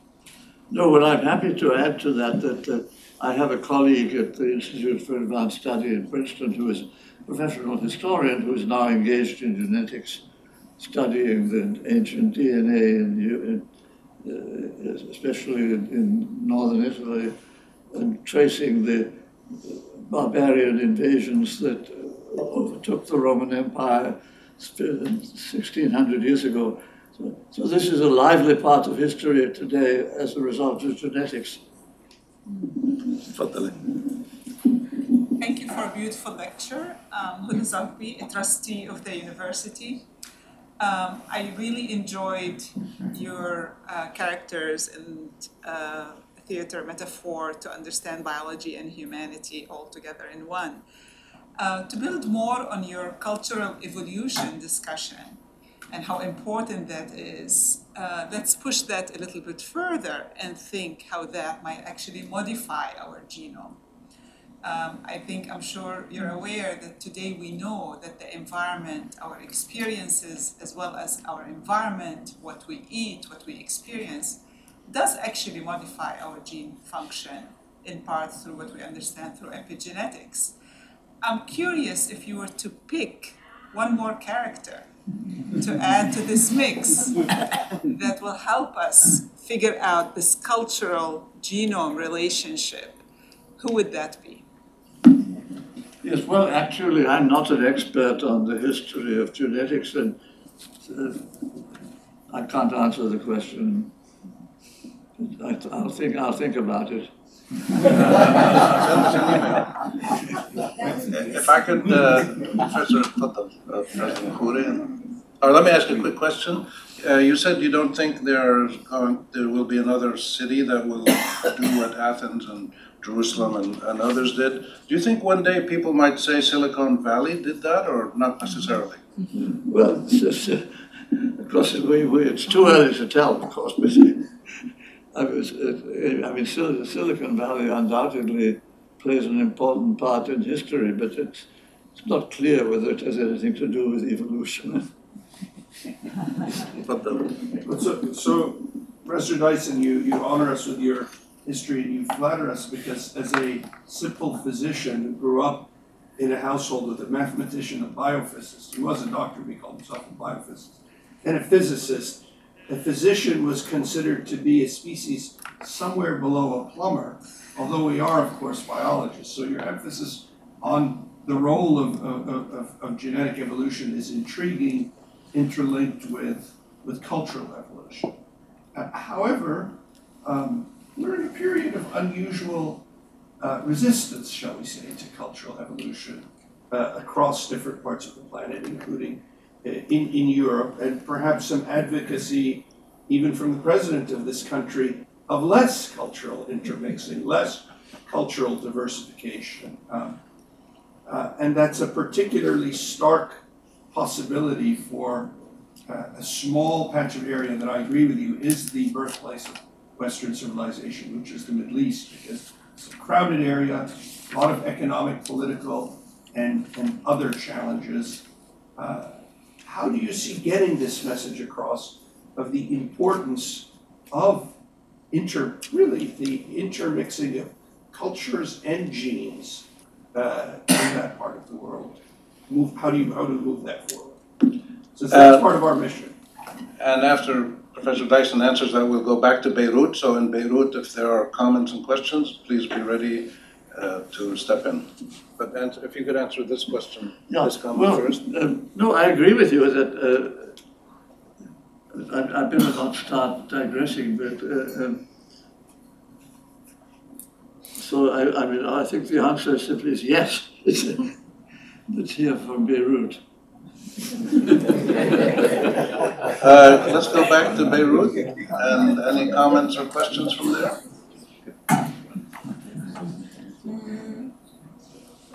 No, well, I'm happy to add to that I have a colleague at the Institute for Advanced Study in Princeton who is a professional historian who is now engaged in genetics, studying the ancient DNA, especially in northern Italy, and tracing the barbarian invasions that overtook the Roman Empire 1600 years ago. So this is a lively part of history today as a result of genetics. Thank you for a beautiful lecture. Huda Zagbi, a trustee of the university. I really enjoyed your characters and theater metaphor to understand biology and humanity all together in one. To build more on your cultural evolution discussion and how important that is, let's push that a little bit further and think how that might actually modify our genome. I'm sure you're aware that today we know that the environment, our experiences, as well as our environment, what we eat, what we experience, does actually modify our gene function in part through what we understand through epigenetics. I'm curious if you were to pick one more character to add to this mix that will help us figure out this cultural genome relationship, who would that be? Yes, well, actually, I'm not an expert on the history of genetics, and I can't answer the question. I'll think about it. If I could, Professor President Khoury, or let me ask you a quick question. You said you don't think there will be another city that will do what Athens and Jerusalem and others did. Do you think one day people might say Silicon Valley did that, or not necessarily? Well, of course, it's too early to tell, of course, but Silicon Valley undoubtedly plays an important part in history, but it's not clear whether it has anything to do with evolution. So, Professor Dyson, you honor us with your history and you flatter us because as a simple physician who grew up in a household with a mathematician, a biophysicist, he was a doctor, he called himself a biophysicist, and a physicist, a physician was considered to be a species somewhere below a plumber, although we are, of course, biologists. So your emphasis on the role of genetic evolution is intriguing, interlinked with cultural evolution. However, we're in a period of unusual resistance, shall we say, to cultural evolution across different parts of the planet, including in Europe, and perhaps some advocacy, even from the president of this country, of less cultural intermixing, less cultural diversification. And that's a particularly stark possibility for a small patch of area that I agree with you is the birthplace of Western civilization, which is the Middle East, because it's a crowded area, a lot of economic, political, and other challenges. How do you see getting this message across of the importance of the intermixing cultures and genes in that part of the world? How do you move that forward? So that's part of our mission. And after Professor Dyson answers that, we'll go back to Beirut. So in Beirut, if there are comments and questions, please be ready to step in. But if you could answer this question, this comment first. No, I agree with you that I better not start digressing, but so I think the answer simply is yes. It's here from Beirut. Let's go back to Beirut. And any comments or questions from there?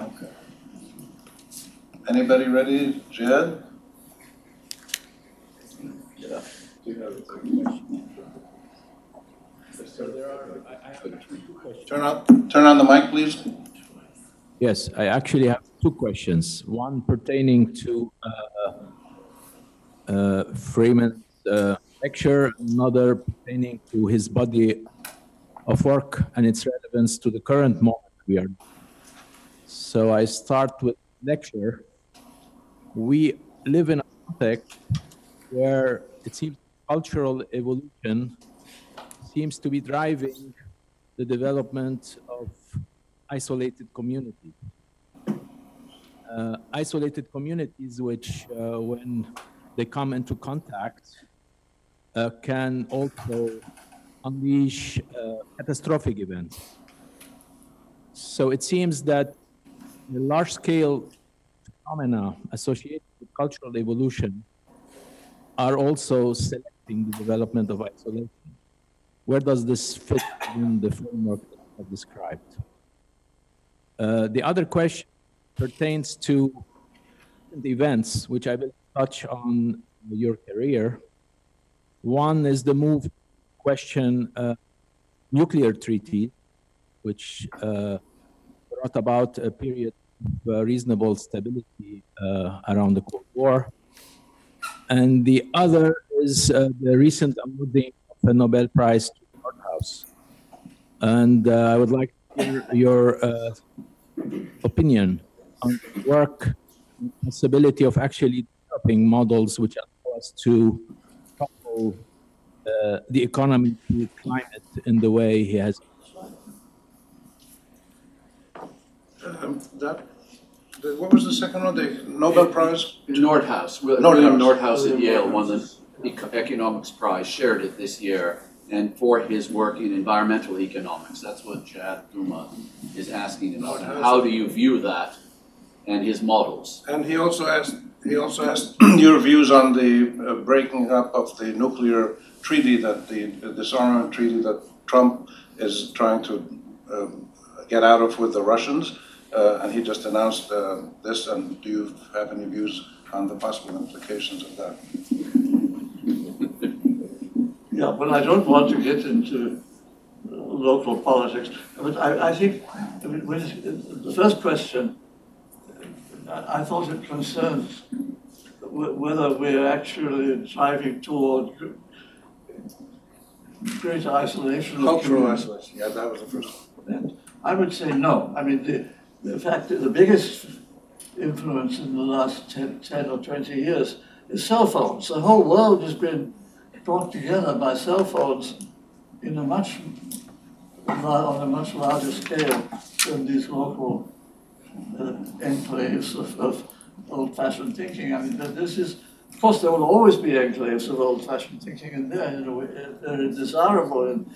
Okay. Anybody ready? Jed? Yeah. Do you have a question? So there are, I have two questions. Turn on the mic, please. Yes, I actually have two questions. One pertaining to Freeman's lecture, another pertaining to his body of work and its relevance to the current moment we are in. So I start with lecture. We live in a context where it seems cultural evolution seems to be driving the development of isolated communities. Isolated communities which, when they come into contact, can also unleash catastrophic events. So it seems that the large-scale phenomena associated with cultural evolution are also selecting the development of isolation. Where does this fit in the framework that I've described? The other question pertains to events, which I will touch on your career. One is the move question nuclear treaty, which brought about a period of reasonable stability around the Cold War. And the other is the recent awarding of a Nobel Prize to the Art House. And I would like to hear your opinion on the work and possibility of actually developing models which allow us to couple the economy to climate in the way he has. What was the second one? The Nobel Prize? Nordhaus. William Nordhaus at Yale won the Economics Prize, shared it this year, and for his work in environmental economics. That's what Chad Duma is asking about. How do you view that and his models? And he also asked your views on the breaking up of the nuclear treaty, that the disarmament treaty that Trump is trying to get out of with the Russians. And he just announced this, and do you have any views on the possible implications of that? Yeah, well, I don't want to get into local politics, but I think with the first question, I thought it concerns whether we're actually driving toward greater isolation. Cultural isolation, yeah, that was the first one. I would say no. I mean, the fact that the biggest influence in the last 10 or 20 years is cell phones. The whole world has been brought together by cell phones in on a much larger scale than these local enclaves of old-fashioned thinking. I mean, this is, of course, there will always be enclaves of old-fashioned thinking, and they're desirable in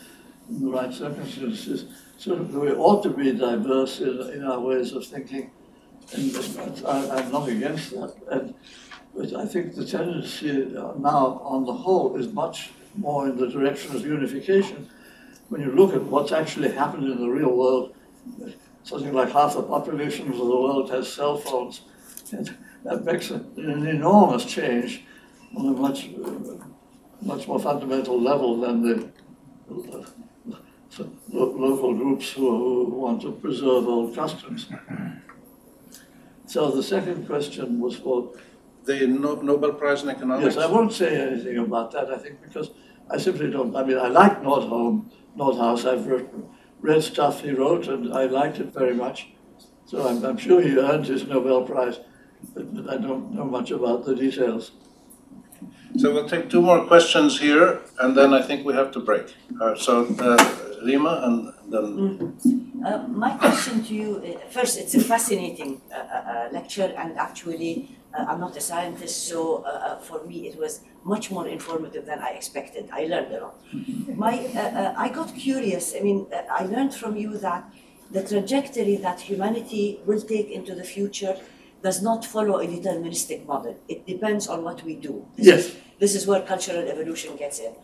the right circumstances. So we ought to be diverse in our ways of thinking, and I'm not against that. But I think the tendency now, on the whole, is much more in the direction of unification. When you look at what's actually happened in the real world, something like half the population of the world has cell phones, and that makes an enormous change on a much more fundamental level than the local groups who want to preserve old customs. So the second question was for the Nobel Prize in Economics? Yes, I won't say anything about that, I think, because I simply don't. I mean, I like Nordhaus. I've read stuff he wrote, and I liked it very much. So I'm sure he earned his Nobel Prize, but I don't know much about the details. So we'll take two more questions here, and then I think we have to break. Rima, and then... My question to you, first, it's a fascinating lecture, and actually, I'm not a scientist, so for me it was much more informative than I expected. I learned a lot. I got curious. I mean, I learned from you that the trajectory that humanity will take into the future does not follow a deterministic model. It depends on what we do. This is where cultural evolution gets in.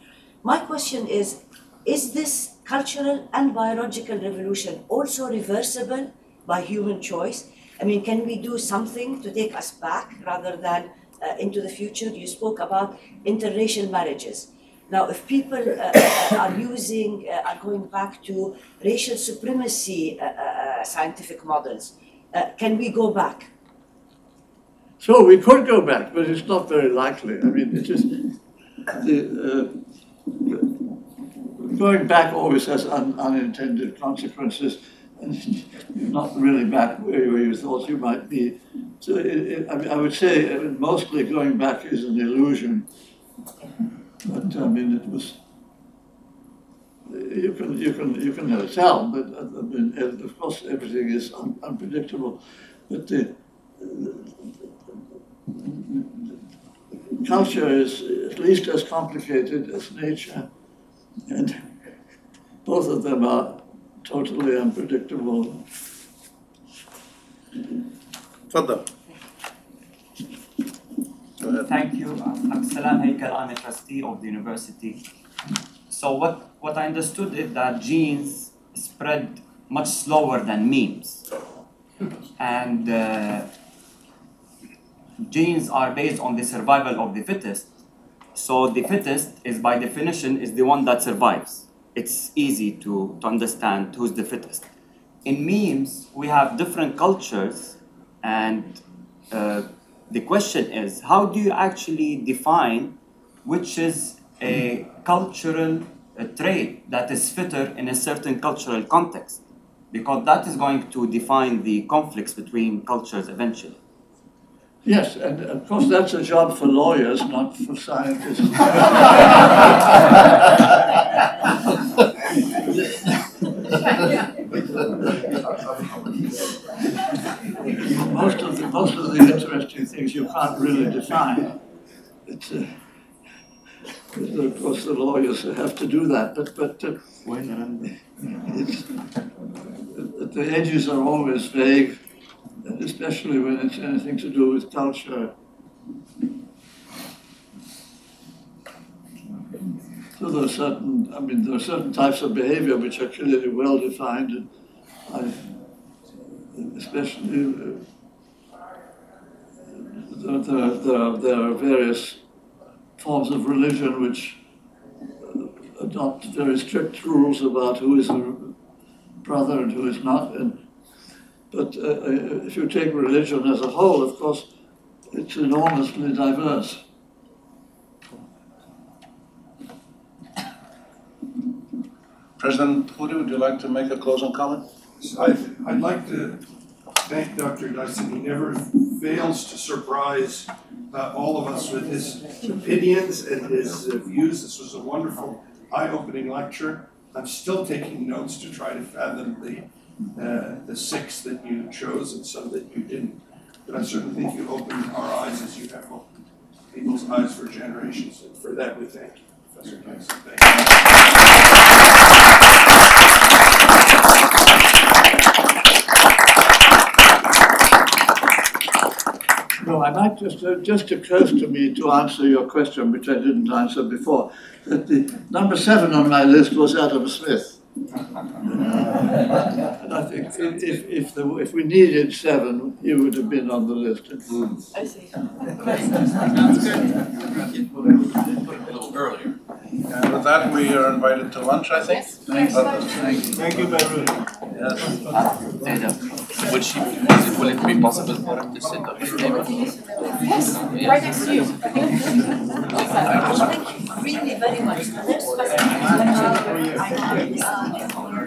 My question is this cultural and biological revolution also reversible by human choice? I mean, can we do something to take us back rather than into the future? You spoke about interracial marriages. Now, if people are going back to racial supremacy scientific models, can we go back? So we could go back, but it's not very likely. I mean, it is going back always has unintended consequences, and you're not really back where you thought you might be. So I would say mostly going back is an illusion. But I mean, it was. You can never tell, but I mean, of course everything is unpredictable. But culture is at least as complicated as nature, and both of them are totally unpredictable. Fadda. Thank you. I'm Salam Haykal. I'm a trustee of the university. So what I understood is that genes spread much slower than memes. And genes are based on the survival of the fittest. So the fittest is, by definition, is the one that survives. It's easy to understand who's the fittest. In memes, we have different cultures, and the question is, how do you actually define which is a cultural trait that is fitter in a certain cultural context? Because that is going to define the conflicts between cultures eventually. Yes, and of course that's a job for lawyers, not for scientists. Most of the interesting things you can't really define. It's, of course, the lawyers have to do that, but the edges are always vague, especially when it's anything to do with culture. So there are certain types of behavior which are clearly well defined, and especially there are various forms of religion which adopt very strict rules about who is a brother and who is not. But if you take religion as a whole, of course, it's enormously diverse. President Hoodoo, would you like to make a closing comment? I'd like to thank Dr. Dyson. He never fails to surprise all of us with his opinions and his views. This was a wonderful, eye-opening lecture. I'm still taking notes to try to fathom the six that you chose and some that you didn't. But I certainly think you opened our eyes as you have opened people's eyes for generations. And for that, we thank you, Professor Dyson. Thank you. No, I might just occurs to me to answer your question, which I didn't answer before, that the number 7 on my list was Adam Smith. And I think if we needed 7, he would have been on the list. I see. A little earlier. And with that, we are invited to lunch, I think. Thank you, Beirut. Will it be possible for him to sit up? Yes, right next to you. Thank you really very much. The next question I have